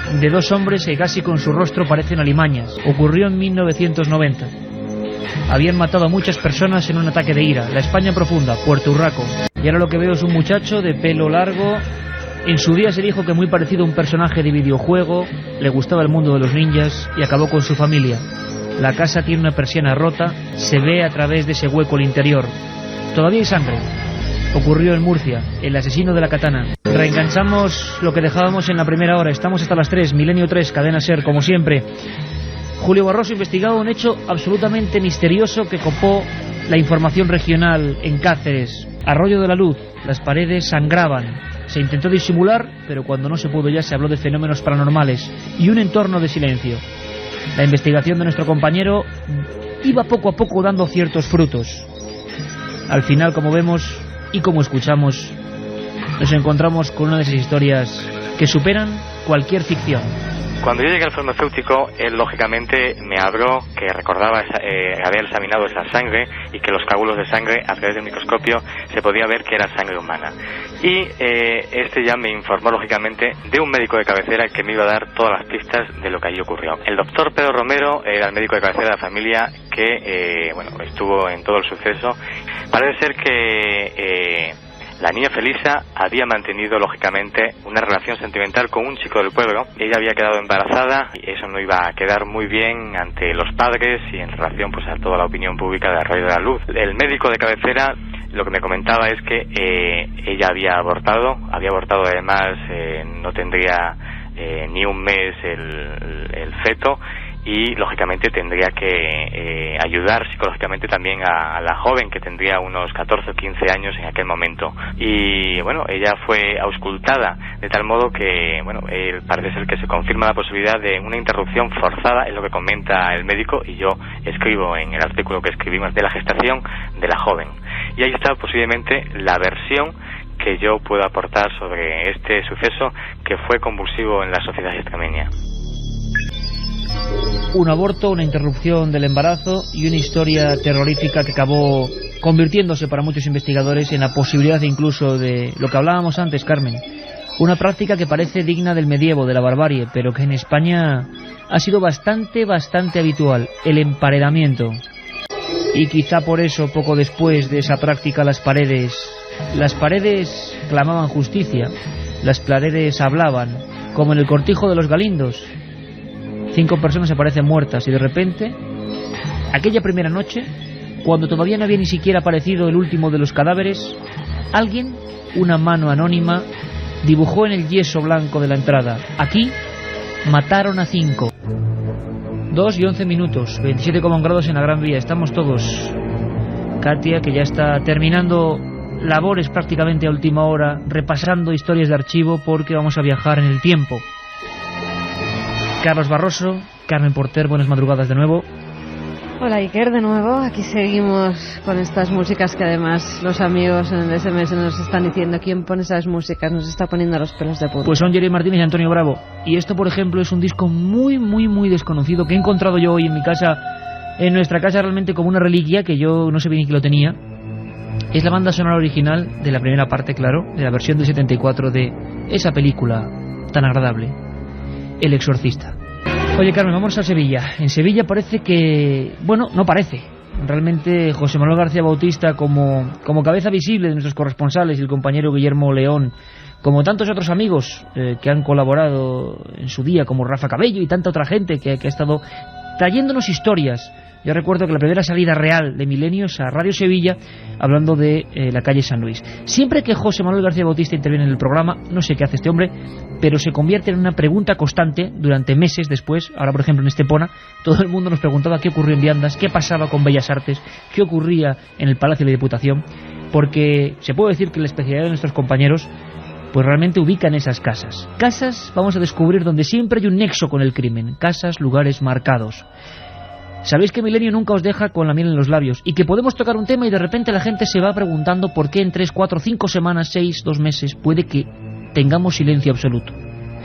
de 2 hombres que casi con su rostro parecen alimañas. Ocurrió en 1990. Habían matado a muchas personas en un ataque de ira. La España profunda, Puerto Urraco. Y ahora lo que veo es un muchacho de pelo largo. En su día se dijo que muy parecido a un personaje de videojuego, le gustaba el mundo de los ninjas y acabó con su familia. La casa tiene una persiana rota, se ve a través de ese hueco el interior. Todavía hay sangre. Ocurrió en Murcia, el asesino de la katana. Reenganchamos lo que dejábamos en la primera hora. Estamos hasta las 3, Milenio 3, Cadena SER, como siempre. Julio Barroso investigaba un hecho absolutamente misterioso que copó la información regional en Cáceres. Arroyo de la Luz, las paredes sangraban. Se intentó disimular, pero cuando no se pudo ya se habló de fenómenos paranormales y un entorno de silencio. La investigación de nuestro compañero iba poco a poco dando ciertos frutos. Al final, como vemos y como escuchamos, nos encontramos con una de esas historias que superan cualquier ficción. Cuando yo llegué al farmacéutico, él lógicamente me habló que recordaba haber examinado esa sangre y que los coágulos de sangre a través del microscopio se podía ver que era sangre humana. Y este ya me informó lógicamente de un médico de cabecera que me iba a dar todas las pistas de lo que allí ocurrió. El doctor Pedro Romero era el médico de cabecera de la familia que estuvo en todo el suceso. Parece ser que la niña Felisa había mantenido, lógicamente, una relación sentimental con un chico del pueblo. Ella había quedado embarazada y eso no iba a quedar muy bien ante los padres y en relación pues a toda la opinión pública de Arroyo de la Luz. El médico de cabecera lo que me comentaba es que ella había abortado además, no tendría ni un mes el feto. Y lógicamente tendría que ayudar psicológicamente también a la joven, que tendría unos 14 o 15 años en aquel momento. Y bueno, ella fue auscultada de tal modo que, parece ser que se confirma la posibilidad de una interrupción forzada, es lo que comenta el médico, y yo escribo en el artículo que escribimos de la gestación de la joven. Y ahí está posiblemente la versión que yo puedo aportar sobre este suceso que fue convulsivo en la sociedad extremeña. Un aborto, una interrupción del embarazo y una historia terrorífica que acabó convirtiéndose para muchos investigadores en la posibilidad incluso de lo que hablábamos antes, Carmen. Una práctica que parece digna del medievo, de la barbarie, pero que en España ha sido bastante habitual, el emparedamiento. Y quizá por eso, poco después de esa práctica, las paredes clamaban justicia, las paredes hablaban, como en el cortijo de los Galindos. 5 personas aparecen muertas y de repente, aquella primera noche, cuando todavía no había ni siquiera aparecido el último de los cadáveres, alguien, una mano anónima, dibujó en el yeso blanco de la entrada: aquí mataron a 5. 2 y 11 minutos, 27,1 grados en la Gran Vía. Estamos todos. Katia, que ya está terminando labores prácticamente a última hora, repasando historias de archivo porque vamos a viajar en el tiempo. Carlos Barroso, Carmen Porter, buenas madrugadas de nuevo. Hola Iker, de nuevo, aquí seguimos con estas músicas que además los amigos en el SMS nos están diciendo quién pone esas músicas, nos está poniendo los pelos de punta. Pues son Jerry Martínez y Antonio Bravo, y esto por ejemplo es un disco muy desconocido que he encontrado yo hoy en mi casa, en nuestra casa, realmente como una reliquia que yo no sabía ni que lo tenía. Es la banda sonora original de la primera parte, claro, de la versión del 74 de esa película tan agradable, El Exorcista. Oye, Carmen, vamos a Sevilla. En Sevilla parece que... Bueno, no parece. Realmente José Manuel García Bautista, como cabeza visible de nuestros corresponsales, y el compañero Guillermo León, como tantos otros amigos que han colaborado en su día, como Rafa Cabello y tanta otra gente que ha estado trayéndonos historias. Yo recuerdo que la primera salida real de Milenios a Radio Sevilla, hablando de la calle San Luis. Siempre que José Manuel García Bautista interviene en el programa, no sé qué hace este hombre, pero se convierte en una pregunta constante durante meses después. Ahora, por ejemplo, en Estepona, todo el mundo nos preguntaba qué ocurrió en Viandas, qué pasaba con Bellas Artes, qué ocurría en el Palacio de la Diputación, porque se puede decir que la especialidad de nuestros compañeros pues realmente ubican esas casas. Casas, vamos a descubrir, donde siempre hay un nexo con el crimen. Casas, lugares marcados. Sabéis que Milenio nunca os deja con la miel en los labios, y que podemos tocar un tema y de repente la gente se va preguntando por qué en 3, 4, 5 semanas, 6, 2 meses puede que tengamos silencio absoluto.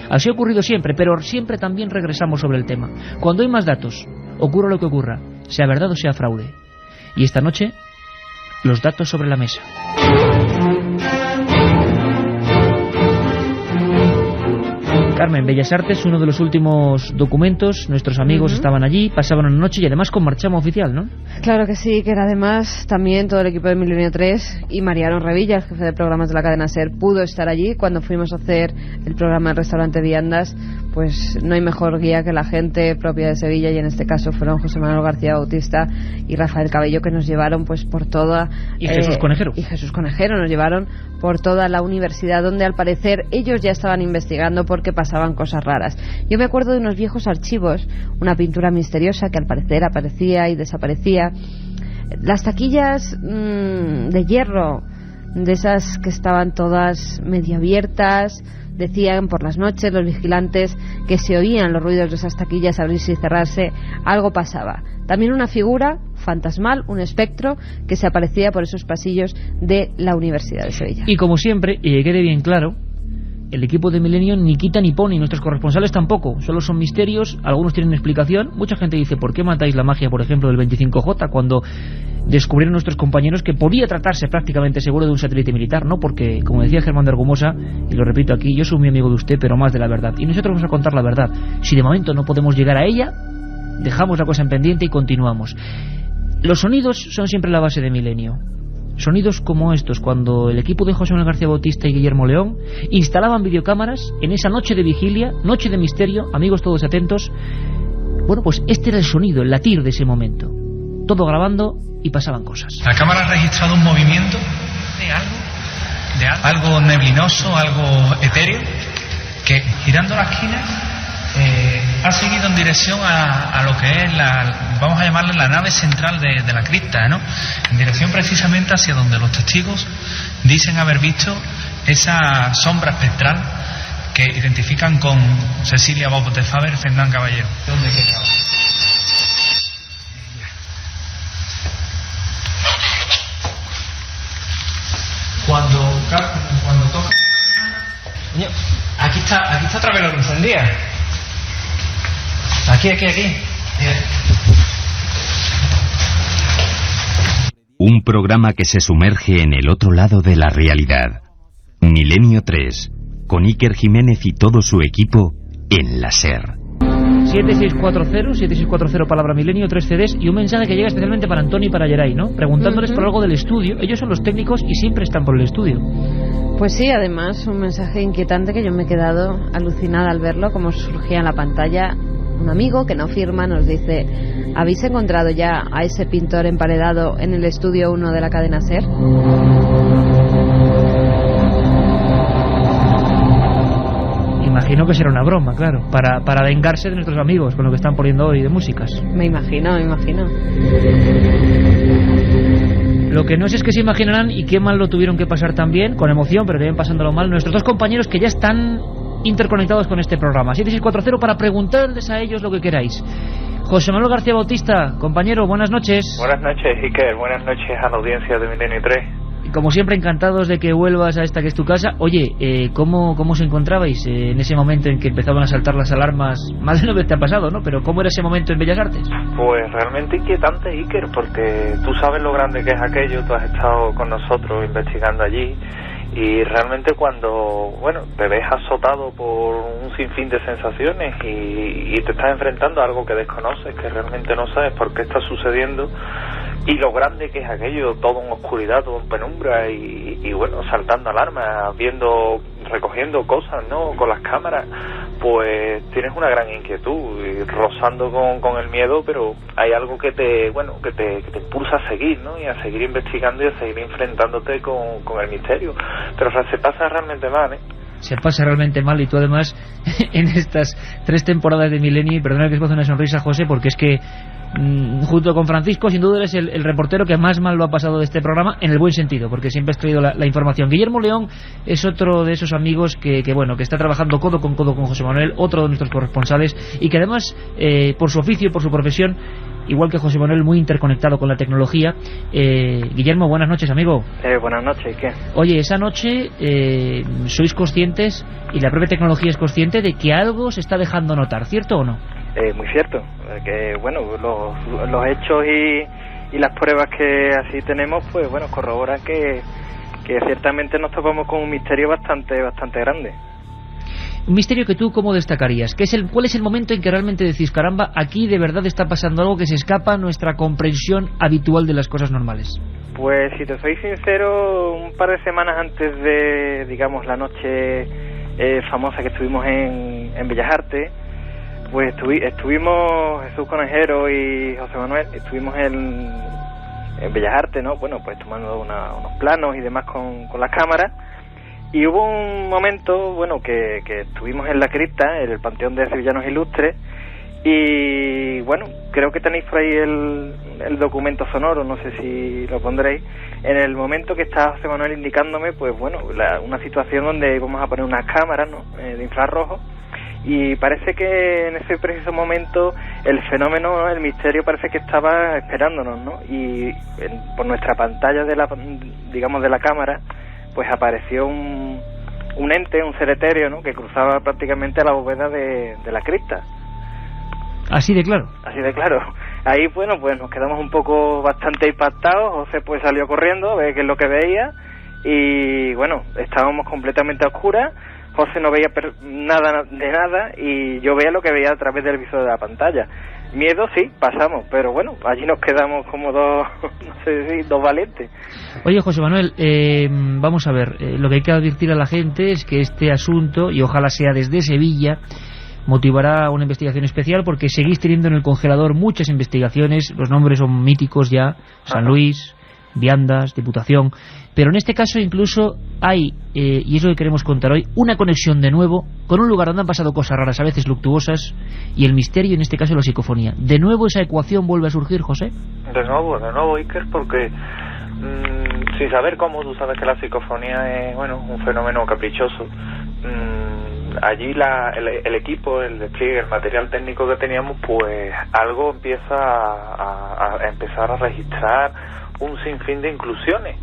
Así ha ocurrido siempre, pero siempre también regresamos sobre el tema. Cuando hay más datos, ocurra lo que ocurra, sea verdad o sea fraude. Y esta noche, los datos sobre la mesa. Carmen, Bellas Artes, uno de los últimos documentos, nuestros amigos estaban allí, pasaban una noche y además con marchamo oficial, ¿no? Claro que sí, que era además también todo el equipo de Milenio 3 y Mariano Revilla, el jefe de programas de la cadena SER, pudo estar allí cuando fuimos a hacer el programa del restaurante Viandas. Pues no hay mejor guía que la gente propia de Sevilla, y en este caso fueron José Manuel García Bautista y Rafael Cabello, que nos llevaron pues por toda... Y Jesús Conejero. Y Jesús Conejero nos llevaron por toda la universidad, donde al parecer ellos ya estaban investigando porque pasaban cosas raras. Yo me acuerdo de unos viejos archivos, una pintura misteriosa que al parecer aparecía y desaparecía, las taquillas de hierro, de esas que estaban todas medio abiertas. Decían por las noches los vigilantes que se oían los ruidos de esas taquillas abrirse y cerrarse. Algo pasaba. También una figura fantasmal, un espectro, que se aparecía por esos pasillos de la Universidad de Sevilla. Y como siempre, y que quede bien claro, el equipo de Milenio ni quita ni pone, y nuestros corresponsales tampoco. Solo son misterios, algunos tienen explicación. Mucha gente dice, ¿por qué matáis la magia, por ejemplo, del 25J, cuando descubrieron nuestros compañeros que podía tratarse prácticamente seguro de un satélite militar? No, porque, como decía Germán de Argumosa, y lo repito aquí, yo soy muy amigo de usted, pero más de la verdad. Y nosotros vamos a contar la verdad. Si de momento no podemos llegar a ella, dejamos la cosa en pendiente y continuamos. Los sonidos son siempre la base de Milenio. Sonidos como estos, cuando el equipo de José Manuel García Bautista y Guillermo León instalaban videocámaras en esa noche de vigilia, noche de misterio, amigos todos atentos. Bueno, pues este era el sonido, el latir de ese momento. Todo grabando y pasaban cosas. La cámara ha registrado un movimiento de algo neblinoso, algo etéreo, que girando la esquina ha seguido en dirección a lo que es vamos a llamarle la nave central de la cripta, ¿no? En dirección precisamente hacia donde los testigos dicen haber visto esa sombra espectral que identifican con Cecilia Bob de Faber, Fernán Caballero. ¿Dónde queda? Cuando toca... Aquí está otra vez la luz encendida. Aquí. Un programa que se sumerge en el otro lado de la realidad. Milenio 3, con Iker Jiménez y todo su equipo en la SER. 7640, palabra Milenio, 3 CDs y un mensaje que llega especialmente para Antonio y para Geray, ¿no? Preguntándoles por algo del estudio. Ellos son los técnicos y siempre están por el estudio. Pues sí, además un mensaje inquietante que yo me he quedado alucinada al verlo, como surgía en la pantalla. Un amigo que no firma nos dice: ¿habéis encontrado ya a ese pintor emparedado en el estudio 1 de la cadena SER? Imagino que será una broma, claro, para vengarse de nuestros amigos con lo que están poniendo hoy de músicas. Me imagino. Lo que no sé es que se imaginarán y qué mal lo tuvieron que pasar también, con emoción, pero también pasándolo mal, nuestros dos compañeros que ya están interconectados con este programa. 7640 para preguntarles a ellos lo que queráis. José Manuel García Bautista, compañero, buenas noches. Buenas noches, Iker. Buenas noches a la audiencia de Milenio 3. Y como siempre, encantados de que vuelvas a esta que es tu casa. Oye, ¿cómo os encontrabais en ese momento en que empezaban a saltar las alarmas? Más de una vez te ha pasado, ¿no? Pero ¿cómo era ese momento en Bellas Artes? Pues realmente inquietante, Iker, porque tú sabes lo grande que es aquello. Tú has estado con nosotros investigando allí. Y realmente cuando, te ves azotado por un sinfín de sensaciones y te estás enfrentando a algo que desconoces, que realmente no sabes por qué está sucediendo, y lo grande que es aquello, todo en oscuridad, todo en penumbra, y saltando alarmas, recogiendo cosas, ¿no?, con las cámaras, pues tienes una gran inquietud, y rozando con el miedo, pero hay algo que te impulsa a seguir, ¿no?, y a seguir investigando y a seguir enfrentándote con el misterio. Pero se pasa realmente mal, ¿eh? Se pasa realmente mal, y tú además en estas 3 temporadas de Milenio, y perdona que os ponga una sonrisa, José, porque es que junto con Francisco sin duda eres el reportero que más mal lo ha pasado de este programa, en el buen sentido, porque siempre has traído la información. Guillermo León es otro de esos amigos que está trabajando codo con José Manuel, otro de nuestros corresponsales, y que además por su oficio y por su profesión, igual que José Manuel, muy interconectado con la tecnología. Guillermo, buenas noches, amigo. Buenas noches, ¿qué? Oye, esa noche sois conscientes, y la propia tecnología es consciente, de que algo se está dejando notar, ¿cierto o no? Muy cierto, que los hechos y las pruebas que así tenemos, pues corroboran que ciertamente nos topamos con un misterio bastante grande. Un misterio que tú, ¿cómo destacarías? ¿Cuál es el momento en que realmente decís, caramba, aquí de verdad está pasando algo que se escapa a nuestra comprensión habitual de las cosas normales? Pues si te soy sincero, un par de semanas antes de, digamos, la noche famosa que estuvimos en Bellas Artes, pues estuvimos Jesús Conejero y José Manuel, estuvimos en Bellas Artes, ¿no? Pues tomando unos planos y demás con las cámaras. Y hubo un momento, que estuvimos en la cripta, en el Panteón de Sevillanos Ilustres, y creo que tenéis por ahí el documento sonoro, no sé si lo pondréis, en el momento que está José Manuel indicándome, pues una situación donde íbamos a poner unas cámaras, ¿no?, de infrarrojo, y parece que en ese preciso momento el fenómeno, el misterio, parece que estaba esperándonos, ¿no? Y por nuestra pantalla de la cámara, pues apareció un ente, un ser etéreo, ¿no?, que cruzaba prácticamente la bóveda de la cripta. Así de claro. Así de claro. Ahí, pues nos quedamos un poco bastante impactados. José pues salió corriendo a ver qué es lo que veía, y estábamos completamente a oscuras. José no veía nada de nada, y yo veía lo que veía a través del visor de la pantalla. Miedo sí, pasamos, pero allí nos quedamos como dos valientes. Oye, José Manuel, vamos a ver, lo que hay que advertir a la gente es que este asunto, y ojalá sea desde Sevilla, motivará una investigación especial, porque seguís teniendo en el congelador muchas investigaciones, los nombres son míticos ya, San Luis, Viandas, Diputación, pero en este caso incluso hay, y es lo que queremos contar hoy, una conexión de nuevo con un lugar donde han pasado cosas raras, a veces luctuosas, y el misterio, en este caso la psicofonía. ¿De nuevo esa ecuación vuelve a surgir, José? De nuevo, Iker, porque sin saber cómo, tú sabes que la psicofonía es un fenómeno caprichoso. Allí el equipo, el despliegue, el material técnico que teníamos, pues algo empieza a empezar a registrar un sinfín de inclusiones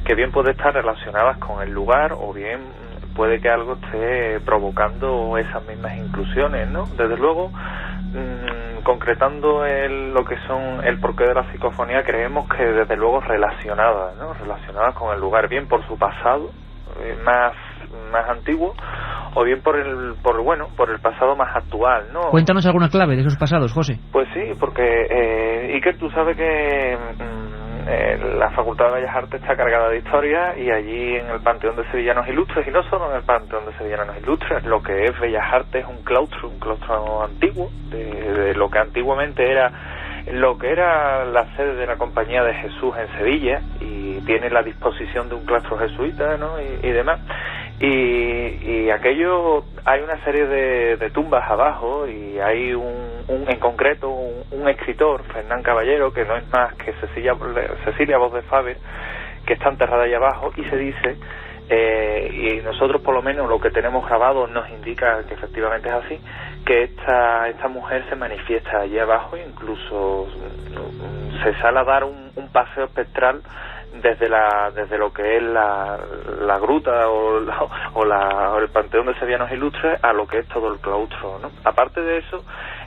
que bien puede estar relacionadas con el lugar, o bien puede que algo esté provocando esas mismas inclusiones, ¿no? Desde luego, concretando lo que son el porqué de la psicofonía, creemos que desde luego relacionadas con el lugar, bien por su pasado más antiguo, o bien por el pasado más actual, ¿no? Cuéntanos alguna clave de esos pasados, José. Pues sí, porque Iker, tú sabes que la Facultad de Bellas Artes está cargada de historia, y allí en el Panteón de Sevillanos Ilustres, y no solo en el Panteón de Sevillanos Ilustres, lo que es Bellas Artes es un claustro antiguo, de lo que antiguamente era la sede de la Compañía de Jesús en Sevilla, y tiene la disposición de un claustro jesuita, ¿no? y demás. Y aquello, hay una serie de tumbas abajo, y hay en concreto un escritor, Fernán Caballero, que no es más que Cecilia Voz de Faber, que está enterrada ahí abajo, y se dice, y nosotros por lo menos lo que tenemos grabado nos indica que efectivamente es así, que esta mujer se manifiesta allí abajo, e incluso se sale a dar un paseo espectral desde lo que es la gruta o el Panteón de Sevillanos Ilustres a lo que es todo el claustro, ¿no? Aparte de eso,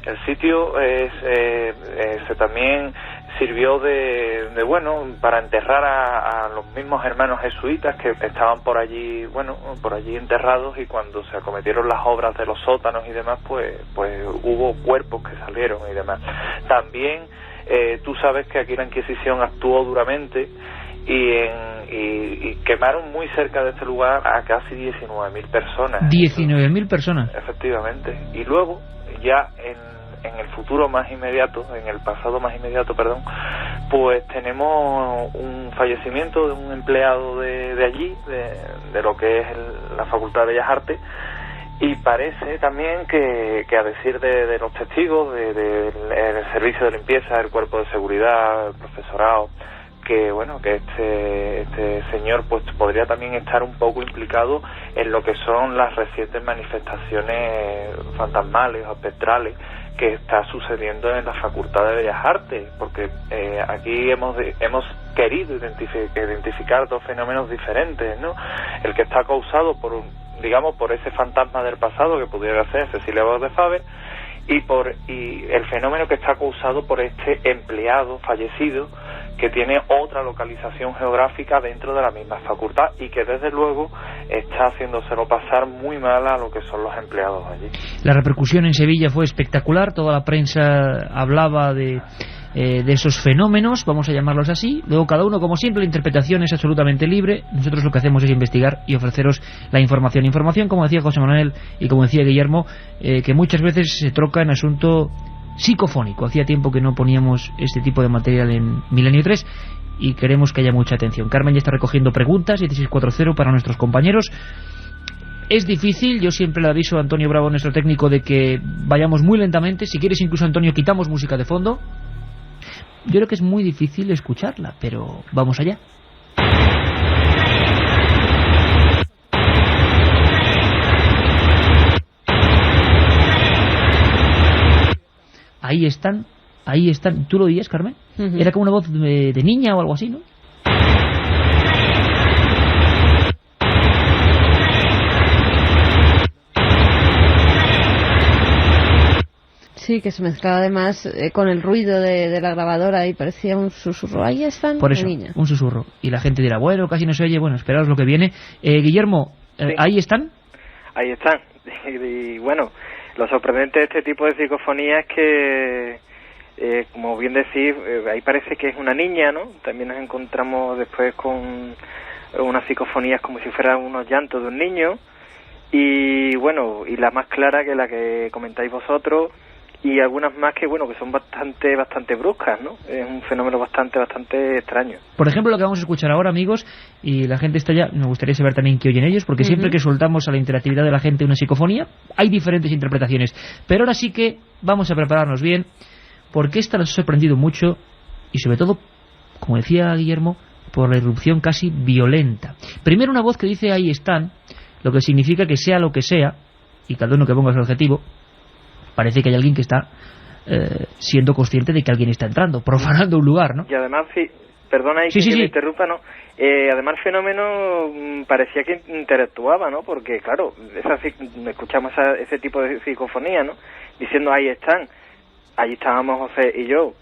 el sitio se también sirvió de para enterrar a los mismos hermanos jesuitas que estaban por allí enterrados, y cuando se acometieron las obras de los sótanos y demás, pues hubo cuerpos que salieron y demás. También tú sabes que aquí la Inquisición actuó duramente, y quemaron muy cerca de este lugar a casi 19.000 personas. 19.000 personas. Efectivamente. Y luego, ya en el futuro más inmediato, en el pasado más inmediato, perdón, pues tenemos un fallecimiento de un empleado de allí, de lo que es la Facultad de Bellas Artes, y parece también que a decir de los testigos, del servicio de limpieza, el cuerpo de seguridad, el profesorado, que este señor pues podría también estar un poco implicado en lo que son las recientes manifestaciones fantasmales o espectrales que está sucediendo en la Facultad de Bellas Artes, porque aquí hemos querido identificar dos fenómenos diferentes, ¿no? El que está causado por ese fantasma del pasado, que pudiera ser Cecilia Voz de Faber, y el fenómeno que está causado por este empleado fallecido, que tiene otra localización geográfica dentro de la misma facultad, y que desde luego está haciéndoselo pasar muy mal a lo que son los empleados allí. La repercusión en Sevilla fue espectacular, toda la prensa hablaba de esos fenómenos, vamos a llamarlos así. Luego cada uno, como siempre, la interpretación es absolutamente libre. Nosotros lo que hacemos es investigar y ofreceros la información, como decía José Manuel y como decía Guillermo, que muchas veces se troca en asunto psicofónico. Hacía tiempo que no poníamos este tipo de material en Milenio 3 y queremos que haya mucha atención. Carmen ya está recogiendo preguntas, 1640 para nuestros compañeros. Es difícil, yo siempre le aviso a Antonio Bravo, nuestro técnico, de que vayamos muy lentamente. Si quieres, incluso, Antonio, quitamos música de fondo. Yo creo que es muy difícil escucharla, pero vamos allá. Ahí están. ¿Tú lo oías, Carmen? Era como una voz de niña o algo así, ¿no? Sí, que se mezclaba además con el ruido de la grabadora y parecía un susurro. Ahí están. Por eso, niña. Un susurro. Y la gente dirá, bueno, casi no se oye. Bueno, esperaos lo que viene. Guillermo, sí. ¿Ahí están? Ahí están. Y bueno, lo sorprendente de este tipo de psicofonía es que, como bien decís, ahí parece que es una niña, ¿no? También nos encontramos después con unas psicofonías como si fueran unos llantos de un niño. Y bueno, y la más clara que la que comentáis vosotros, y algunas más que que son bastante bruscas, ¿no? Es un fenómeno bastante extraño. Por ejemplo, lo que vamos a escuchar ahora, amigos, y la gente está ya, me gustaría saber también qué oyen ellos, porque siempre que soltamos a la interactividad de la gente una psicofonía, hay diferentes interpretaciones. Pero ahora sí que vamos a prepararnos bien, porque esta nos ha sorprendido mucho, y sobre todo, como decía Guillermo, por la irrupción casi violenta. Primero una voz que dice ahí están, lo que significa que sea lo que sea, y cada uno que ponga su objetivo, parece que hay alguien que está siendo consciente de que alguien está entrando, profanando un lugar, ¿no? Y además, perdona que me interrumpa, ¿no? Además el fenómeno parecía que interactuaba, ¿no? Porque claro, escuchamos ese tipo de psicofonía, ¿no? Diciendo ahí están, allí estábamos José y yo.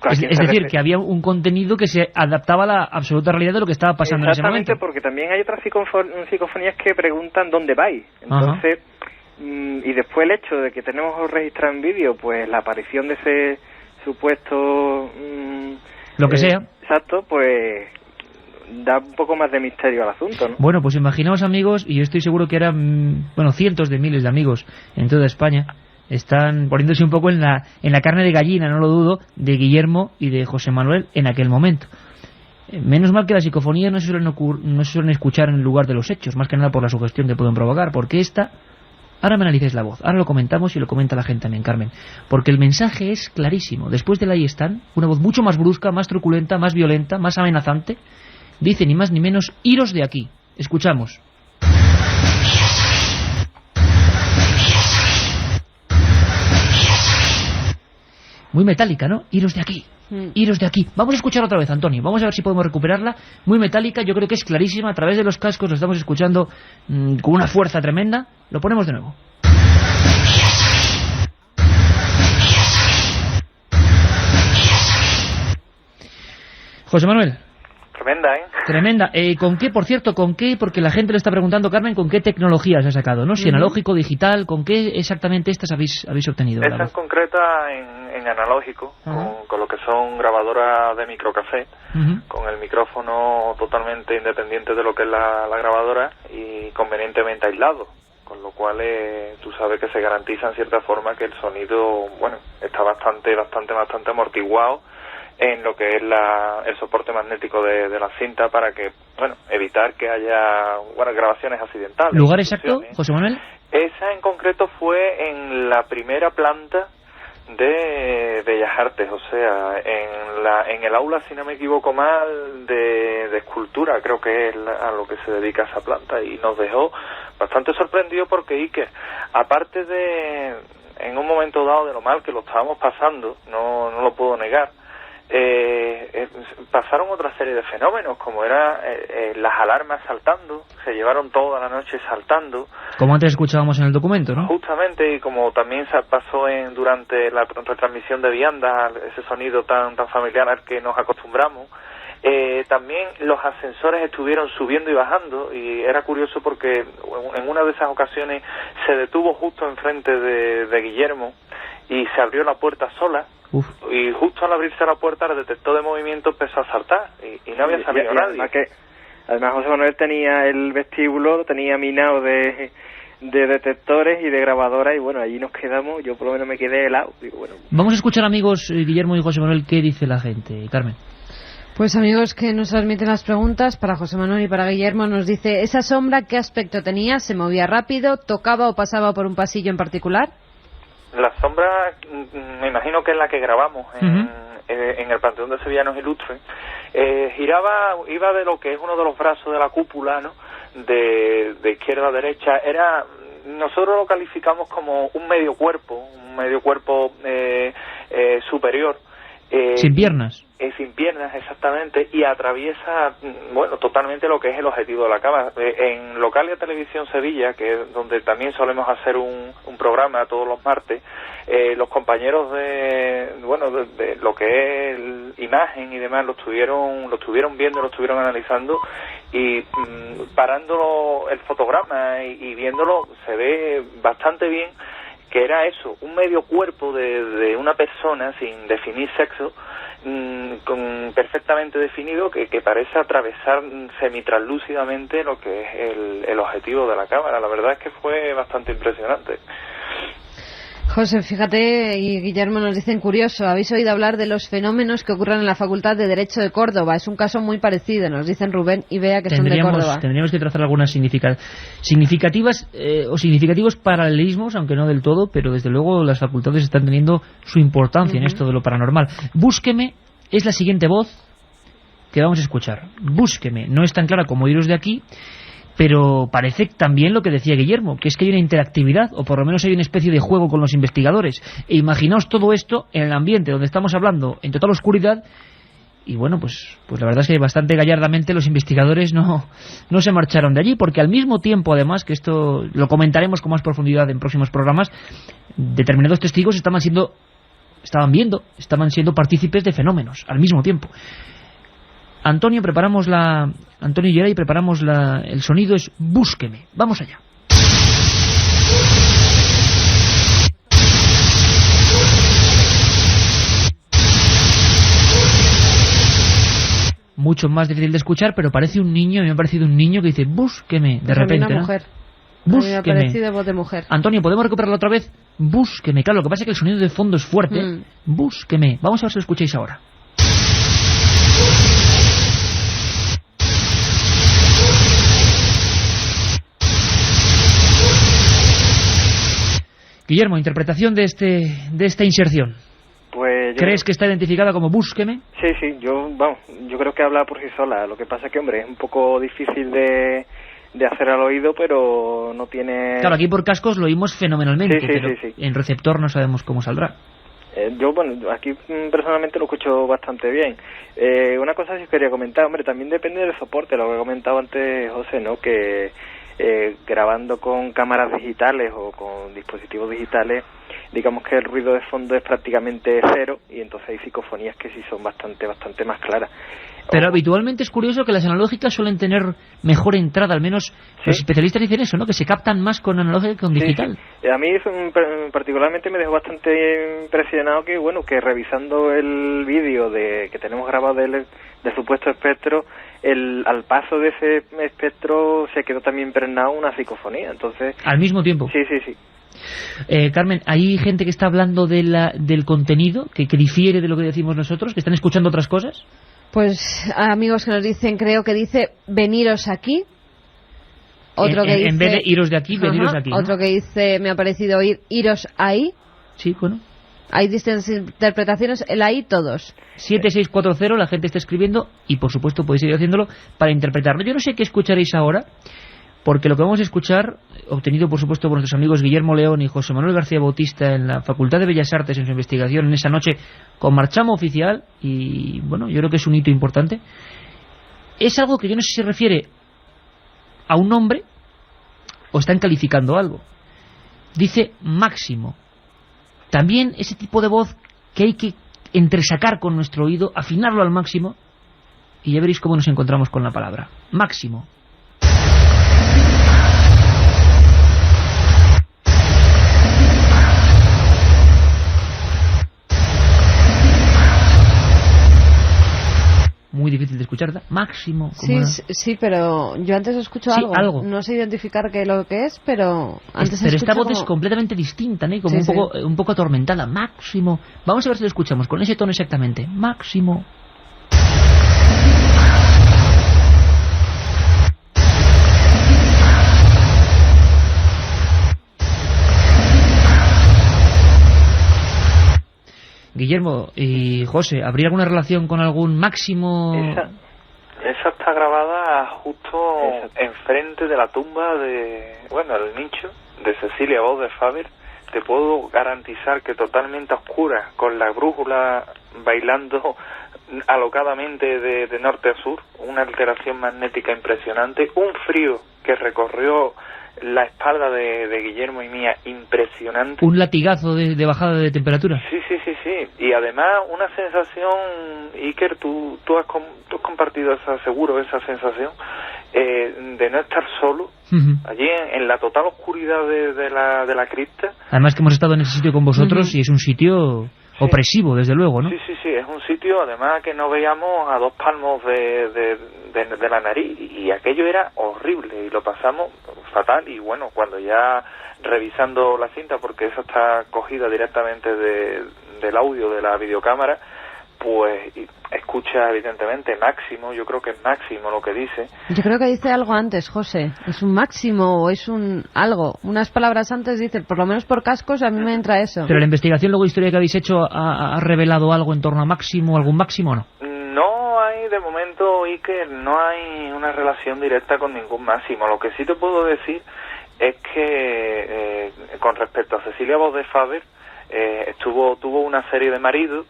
Es decir, que había un contenido que se adaptaba a la absoluta realidad de lo que estaba pasando en ese momento. Exactamente, porque también hay otras psicofonías que preguntan dónde vais. Entonces, y después el hecho de que tenemos registrado en vídeo, pues la aparición de ese supuesto... lo que sea. exacto, pues da un poco más de misterio al asunto, ¿no? Bueno, pues imaginaos, amigos, y yo estoy seguro que eran, cientos de miles de amigos en toda España, están poniéndose un poco en la carne de gallina, no lo dudo, de Guillermo y de José Manuel en aquel momento. Menos mal que las psicofonías no se suelen escuchar en el lugar de los hechos, más que nada por la sugestión que pueden provocar, porque ahora me analizáis la voz, ahora lo comentamos y lo comenta la gente también, Carmen, porque el mensaje es clarísimo. Después del ahí están, una voz mucho más brusca, más truculenta, más violenta, más amenazante, dice ni más ni menos, iros de aquí. Escuchamos. Muy metálica, ¿no? Iros de aquí. Iros de aquí. Vamos a escuchar otra vez, Antonio. Vamos a ver si podemos recuperarla. Muy metálica, yo creo que es clarísima. A través de los cascos lo estamos escuchando con una fuerza tremenda. Lo ponemos de nuevo. José Manuel. Tremenda, ¿eh? Tremenda. ¿Con qué, por cierto, porque la gente le está preguntando, Carmen, con qué tecnología se ha sacado, ¿no? Si analógico, digital, ¿con qué exactamente estas habéis obtenido? Esta en concreta en analógico, con lo que son grabadoras de microcassette, con el micrófono totalmente independiente de lo que es la grabadora y convenientemente aislado, con lo cual tú sabes que se garantiza en cierta forma que el sonido, está bastante amortiguado en lo que es el soporte magnético de la cinta para que, evitar que haya grabaciones accidentales. ¿Lugar exacto, José Manuel? Esa en concreto fue en la primera planta de Bellas Artes, o sea, en el aula, si no me equivoco mal, de escultura, creo que es a lo que se dedica esa planta, y nos dejó bastante sorprendido porque Iker, aparte de, en un momento dado, de lo mal que lo estábamos pasando, no lo puedo negar, pasaron otra serie de fenómenos, como era las alarmas saltando, se llevaron toda la noche saltando, como antes escuchábamos en el documento, ¿no? Justamente, y como también se pasó durante la retransmisión de viandas, ese sonido tan familiar al que nos acostumbramos. También los ascensores estuvieron subiendo y bajando, y era curioso porque en una de esas ocasiones se detuvo justo enfrente de Guillermo y se abrió la puerta sola. Y justo al abrirse la puerta, el detector de movimiento empezó a saltar y no había salido nadie. Además José Manuel tenía el vestíbulo, tenía minado de detectores y de grabadoras, y allí nos quedamos. Yo por lo menos me quedé helado. Vamos a escuchar, amigos, Guillermo y José Manuel, qué dice la gente. Carmen. Pues, amigos que nos transmiten las preguntas, para José Manuel y para Guillermo, nos dice: ¿esa sombra qué aspecto tenía? ¿Se movía rápido? ¿Tocaba o pasaba por un pasillo en particular? La sombra, me imagino que es la que grabamos en el Panteón de Sevillanos Ilustres. Iba de lo que es uno de los brazos de la cúpula, ¿no? De izquierda a derecha. Nosotros lo calificamos como un medio cuerpo superior. Sin piernas. Sin piernas, exactamente, y atraviesa, totalmente lo que es el objetivo de la cámara. En Localia Televisión Sevilla, que es donde también solemos hacer un programa todos los martes, los compañeros de lo que es imagen y demás lo estuvieron viendo, lo estuvieron analizando, y parando el fotograma y viéndolo, se ve bastante bien que era eso, un medio cuerpo de una persona sin definir sexo, perfectamente definido, que parece atravesar semitraslúcidamente lo que es el objetivo de la cámara. La verdad es que fue bastante impresionante. José, fíjate, y Guillermo nos dicen: curioso, habéis oído hablar de los fenómenos que ocurren en la Facultad de Derecho de Córdoba. Es un caso muy parecido, nos dicen Rubén y Bea, que son de Córdoba. Tendríamos que trazar algunas significativas o significativos paralelismos, aunque no del todo, pero desde luego las facultades están teniendo su importancia en esto de lo paranormal. Búsqueme es la siguiente voz que vamos a escuchar. Búsqueme, no es tan clara como iros de aquí, pero parece también lo que decía Guillermo, que es que hay una interactividad, o por lo menos hay una especie de juego con los investigadores. E imaginaos todo esto en el ambiente donde estamos hablando, en total oscuridad, y pues la verdad es que bastante gallardamente los investigadores no se marcharon de allí, porque al mismo tiempo, además, que esto lo comentaremos con más profundidad en próximos programas, determinados testigos estaban siendo partícipes de fenómenos al mismo tiempo. Antonio y Geray preparamos el sonido, es Búsqueme. Vamos allá. mucho más difícil de escuchar, pero parece un niño, a mí me ha parecido un niño que dice, búsqueme, de repente, una mujer. ¿no? Me ha parecido voz de mujer. Antonio, ¿podemos recuperarlo otra vez? Búsqueme. Claro, lo que pasa es que el sonido de fondo es fuerte. Búsqueme. Vamos a ver si lo escucháis ahora. Guillermo, interpretación de esta inserción. Pues ¿Crees que está identificada como búsqueme? Sí, yo creo que habla por sí sola. Lo que pasa es que, hombre, es un poco difícil de hacer al oído, pero no tiene... Claro, aquí por cascos lo oímos fenomenalmente, pero sí. en receptor no sabemos cómo saldrá. Yo, aquí personalmente lo escucho bastante bien. Una cosa sí quería comentar, hombre, también depende del soporte, lo que ha comentado antes José, ¿no? Que grabando con cámaras digitales o con dispositivos digitales, digamos que el ruido de fondo es prácticamente cero, y entonces hay psicofonías que sí son bastante más claras. Pero habitualmente es curioso que las analógicas suelen tener mejor entrada, al menos los especialistas dicen eso, ¿no? Que se captan más con analógica que con digital. Sí. A mí particularmente me dejó bastante impresionado que revisando el vídeo que tenemos grabado del supuesto espectro, al paso de ese espectro se quedó también impregnado una psicofonía, entonces... ¿Al mismo tiempo? Sí. Carmen, ¿hay gente que está hablando del contenido, que difiere de lo que decimos nosotros, que están escuchando otras cosas? Pues amigos que nos dicen, creo que dice veniros aquí. Otro que dice, en vez de iros de aquí, veniros aquí, ¿no? Otro que dice, me ha parecido oír, iros ahí. Sí, bueno. Hay distintas interpretaciones, el ahí todos. 7640, la gente está escribiendo y por supuesto podéis seguir haciéndolo para interpretarlo. Yo no sé qué escucharéis ahora, porque lo que vamos a escuchar, obtenido por supuesto por nuestros amigos Guillermo León y José Manuel García Bautista en la Facultad de Bellas Artes en su investigación en esa noche con Marchamo Oficial, y bueno, yo creo que es un hito importante, es algo que yo no sé si se refiere a un nombre o están calificando algo. Dice máximo. También ese tipo de voz que hay que entresacar con nuestro oído, afinarlo al máximo, y ya veréis cómo nos encontramos con la palabra máximo. Muy difícil de escuchar, ¿verdad? Máximo. Sí, pero yo antes escucho algo. No sé identificar lo que es, pero antes pero esta voz es completamente distinta, ¿no? Como un poco atormentada. Máximo. Vamos a ver si lo escuchamos con ese tono exactamente. Máximo. Guillermo y José, ¿habría alguna relación con algún máximo? Esa está grabada justo enfrente de la tumba el nicho de Cecilia Voz de Faber. Te puedo garantizar que totalmente a oscuras, con la brújula bailando alocadamente de norte a sur, una alteración magnética impresionante, un frío que recorrió la espalda de Guillermo y mía impresionante. Un latigazo de bajada de temperatura. Sí. Y además una sensación, Iker, tú has compartido esa sensación de no estar solo allí en la total oscuridad de la cripta. Además que hemos estado en ese sitio con vosotros y es un sitio opresivo, desde luego, ¿no? Sí, es un sitio además que no veíamos a 2 palmos de la nariz, y aquello era horrible y lo pasamos fatal. Y bueno, cuando ya revisando la cinta, porque esa está cogida directamente del audio de la videocámara, pues escucha evidentemente máximo. Yo creo que es máximo lo que dice. Yo creo que dice algo antes, José. ¿Es un máximo o es un algo? Unas palabras antes dice, por lo menos por cascos a mí me entra eso. Pero la investigación luego historia que habéis hecho ha revelado algo en torno a máximo, algún máximo o no. No hay de momento, Iker, no hay una relación directa con ningún máximo. Lo que sí te puedo decir es que con respecto a Cecilia Voz de Faber, tuvo una serie de maridos,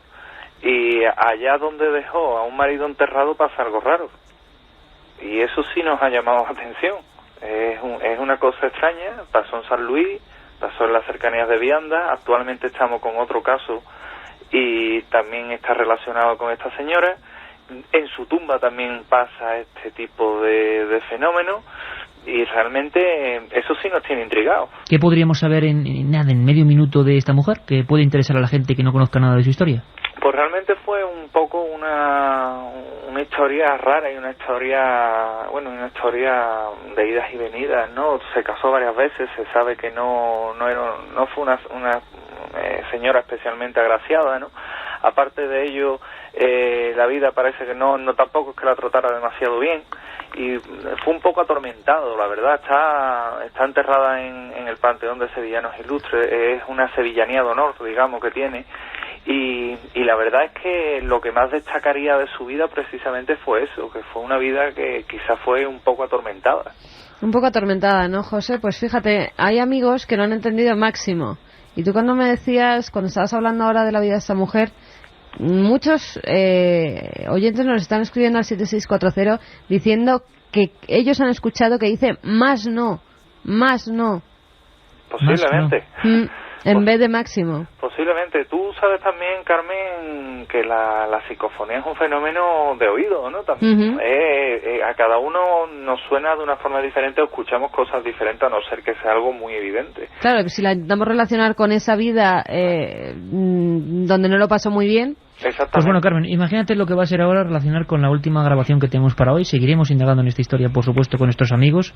y allá donde dejó a un marido enterrado pasa algo raro, y eso sí nos ha llamado la atención. Es una cosa extraña. Pasó en San Luis, pasó en las cercanías de Vianda. Actualmente estamos con otro caso y también está relacionado con esta señora. En su tumba también pasa este tipo de fenómeno, y realmente eso sí nos tiene intrigados. ¿Qué podríamos saber en medio minuto de esta mujer que puede interesar a la gente que no conozca nada de su historia? Pues realmente fue un poco una historia rara y una historia de idas y venidas, ¿no? Se casó varias veces, se sabe que no fue una señora especialmente agraciada, ¿no? Aparte de ello, la vida parece que no tampoco es que la tratara demasiado bien, y fue un poco atormentado, la verdad. Está enterrada en el Panteón de Sevillanos Ilustres, es una sevillanía de honor, digamos, que tiene, y la verdad es que lo que más destacaría de su vida precisamente fue eso, que fue una vida que quizás fue un poco atormentada. Un poco atormentada, ¿no, José? Pues fíjate, hay amigos que lo han entendido máximo. Y tú cuando me decías, cuando estabas hablando ahora de la vida de esta mujer, muchos oyentes nos están escribiendo al 7640 diciendo que ellos han escuchado que dice más no. Posiblemente. En vez de máximo. Posiblemente. Tú sabes también, Carmen, que la psicofonía es un fenómeno de oído, ¿no? También, a cada uno nos suena de una forma diferente o escuchamos cosas diferentes, a no ser que sea algo muy evidente. Claro, que si la intentamos relacionar con esa vida donde no lo pasó muy bien. Exactamente. Pues bueno, Carmen, imagínate lo que va a ser ahora relacionar con la última grabación que tenemos para hoy. Seguiremos indagando en esta historia, por supuesto, con nuestros amigos.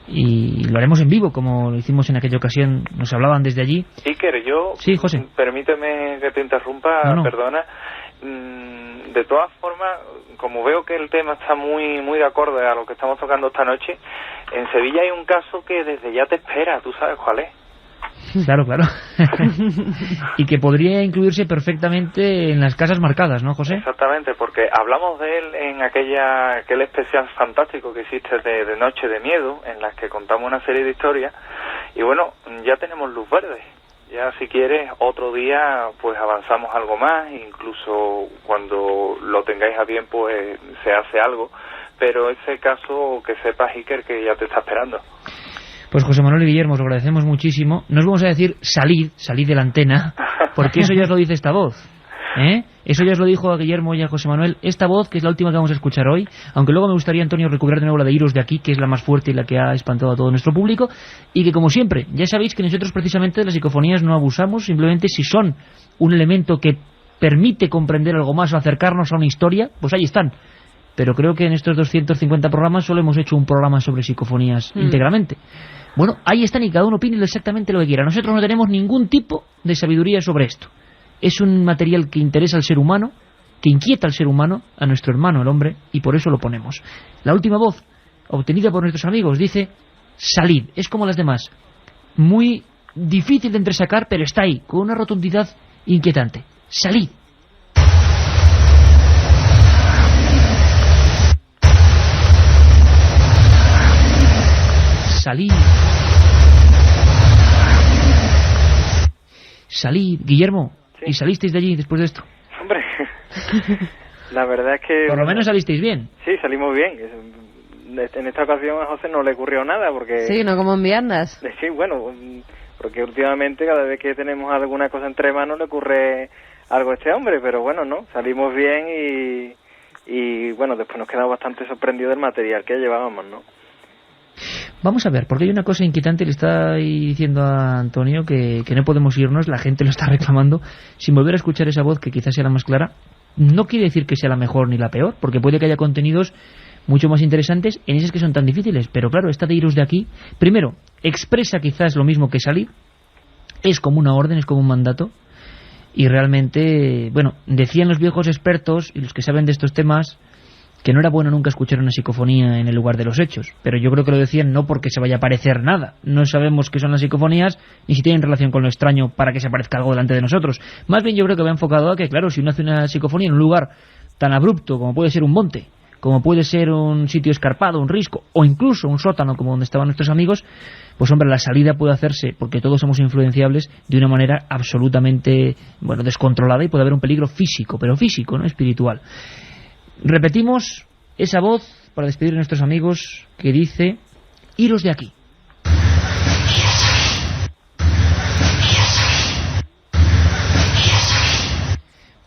Y lo haremos en vivo, como lo hicimos en aquella ocasión. Nos hablaban desde allí. Iker, Sí, José. Permíteme que te interrumpa, No. Perdona. De todas formas, como veo que el tema está muy de acorde a lo que estamos tocando esta noche, en Sevilla hay un caso que desde ya te espera, ¿tú sabes cuál es? Claro. Y que podría incluirse perfectamente en las casas marcadas, ¿no, José? Exactamente, porque hablamos de él en aquel especial fantástico que hiciste de Noche de Miedo, en las que contamos una serie de historias, y bueno, ya tenemos luz verde. Ya si quieres, otro día pues avanzamos algo más, incluso cuando lo tengáis a bien pues se hace algo, pero ese caso que sepas, Iker, que ya te está esperando. Pues José Manuel y Guillermo, os lo agradecemos muchísimo. No os vamos a decir salid de la antena, porque eso ya os lo dice esta voz. Eso ya os lo dijo a Guillermo y a José Manuel. Esta voz, que es la última que vamos a escuchar hoy, aunque luego me gustaría, Antonio, recuperar de nuevo la de Iros de aquí, que es la más fuerte y la que ha espantado a todo nuestro público, y que, como siempre, ya sabéis que nosotros precisamente de las psicofonías no abusamos, simplemente si son un elemento que permite comprender algo más o acercarnos a una historia, pues ahí están. Pero creo que en estos 250 programas solo hemos hecho un programa sobre psicofonías íntegramente. Bueno, ahí están y cada uno opine exactamente lo que quiera. Nosotros no tenemos ningún tipo de sabiduría sobre esto. Es un material que interesa al ser humano, que inquieta al ser humano, a nuestro hermano, el hombre, y por eso lo ponemos. La última voz, obtenida por nuestros amigos, dice salid. Es como las demás. Muy difícil de entresacar, pero está ahí, con una rotundidad inquietante. Salid. Salid. Guillermo, ¿sí? ¿Y salisteis de allí después de esto? Hombre, la verdad es que... Por lo menos salisteis bien. Sí, salimos bien. En esta ocasión a José no le ocurrió nada porque... Sí, no como en viandas. Sí, bueno, porque últimamente cada vez que tenemos alguna cosa entre manos le ocurre algo a este hombre, pero bueno, no, salimos bien y bueno, después nos quedamos bastante sorprendidos del material que llevábamos, ¿no? Vamos a ver, porque hay una cosa inquietante, le está diciendo a Antonio que no podemos irnos, la gente lo está reclamando, sin volver a escuchar esa voz que quizás sea la más clara. No quiere decir que sea la mejor ni la peor, porque puede que haya contenidos mucho más interesantes en esas que son tan difíciles, pero claro, esta de Iros de aquí, primero, expresa quizás lo mismo que salir, es como una orden, es como un mandato, y realmente, bueno, decían los viejos expertos y los que saben de estos temas que no era bueno nunca escuchar una psicofonía en el lugar de los hechos, pero yo creo que lo decían no porque se vaya a parecer nada, no sabemos qué son las psicofonías ni si tienen relación con lo extraño para que se aparezca algo delante de nosotros, más bien yo creo que va enfocado a que claro, si uno hace una psicofonía en un lugar tan abrupto como puede ser un monte, como puede ser un sitio escarpado, un risco o incluso un sótano como donde estaban nuestros amigos, pues hombre, la salida puede hacerse, porque todos somos influenciables, de una manera absolutamente, bueno, descontrolada y puede haber un peligro físico, pero físico, no espiritual. Repetimos esa voz para despedir a nuestros amigos que dice iros de aquí.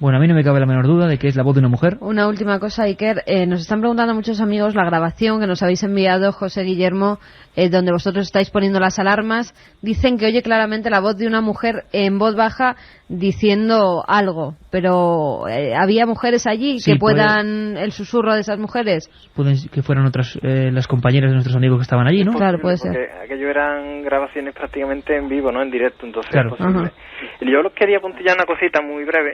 Bueno, a mí no me cabe la menor duda de que es la voz de una mujer. Una última cosa, Iker. Nos están preguntando muchos amigos la grabación que nos habéis enviado, José Guillermo, donde vosotros estáis poniendo las alarmas. Dicen que oye claramente la voz de una mujer en voz baja diciendo algo. Pero ¿había mujeres allí que puedan el susurro de esas mujeres? Pueden que fueran otras las compañeras de nuestros amigos que estaban allí, ¿no? Claro, puede ser. Porque aquello eran grabaciones prácticamente en vivo, ¿no? En directo, entonces claro. Es posible. Yo los quería puntillar una cosita muy breve.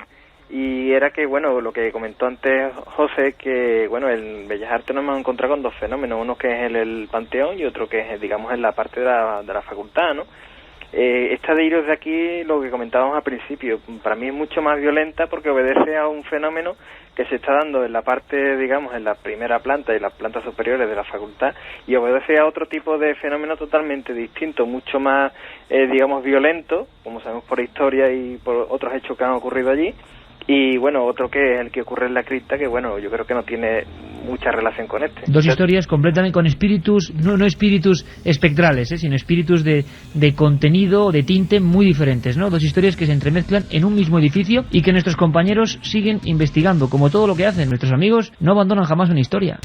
Y era que, bueno, lo que comentó antes José, que, bueno, en Bellas Artes nos hemos encontrado con dos fenómenos, uno que es el Panteón y otro que es, digamos, en la parte de la facultad, ¿no? Esta de iros de aquí, lo que comentábamos al principio, para mí es mucho más violenta porque obedece a un fenómeno que se está dando en la parte, digamos, en la primera planta y las plantas superiores de la facultad, y obedece a otro tipo de fenómeno totalmente distinto, mucho más, digamos, violento, como sabemos por historia y por otros hechos que han ocurrido allí. Y bueno, otro que es el que ocurre en la cripta, que bueno, yo creo que no tiene mucha relación con este. Dos historias completamente con espíritus, no espíritus espectrales, sino espíritus de contenido, de tinte muy diferentes, ¿no? Dos historias que se entremezclan en un mismo edificio y que nuestros compañeros siguen investigando. Como todo lo que hacen, nuestros amigos no abandonan jamás una historia.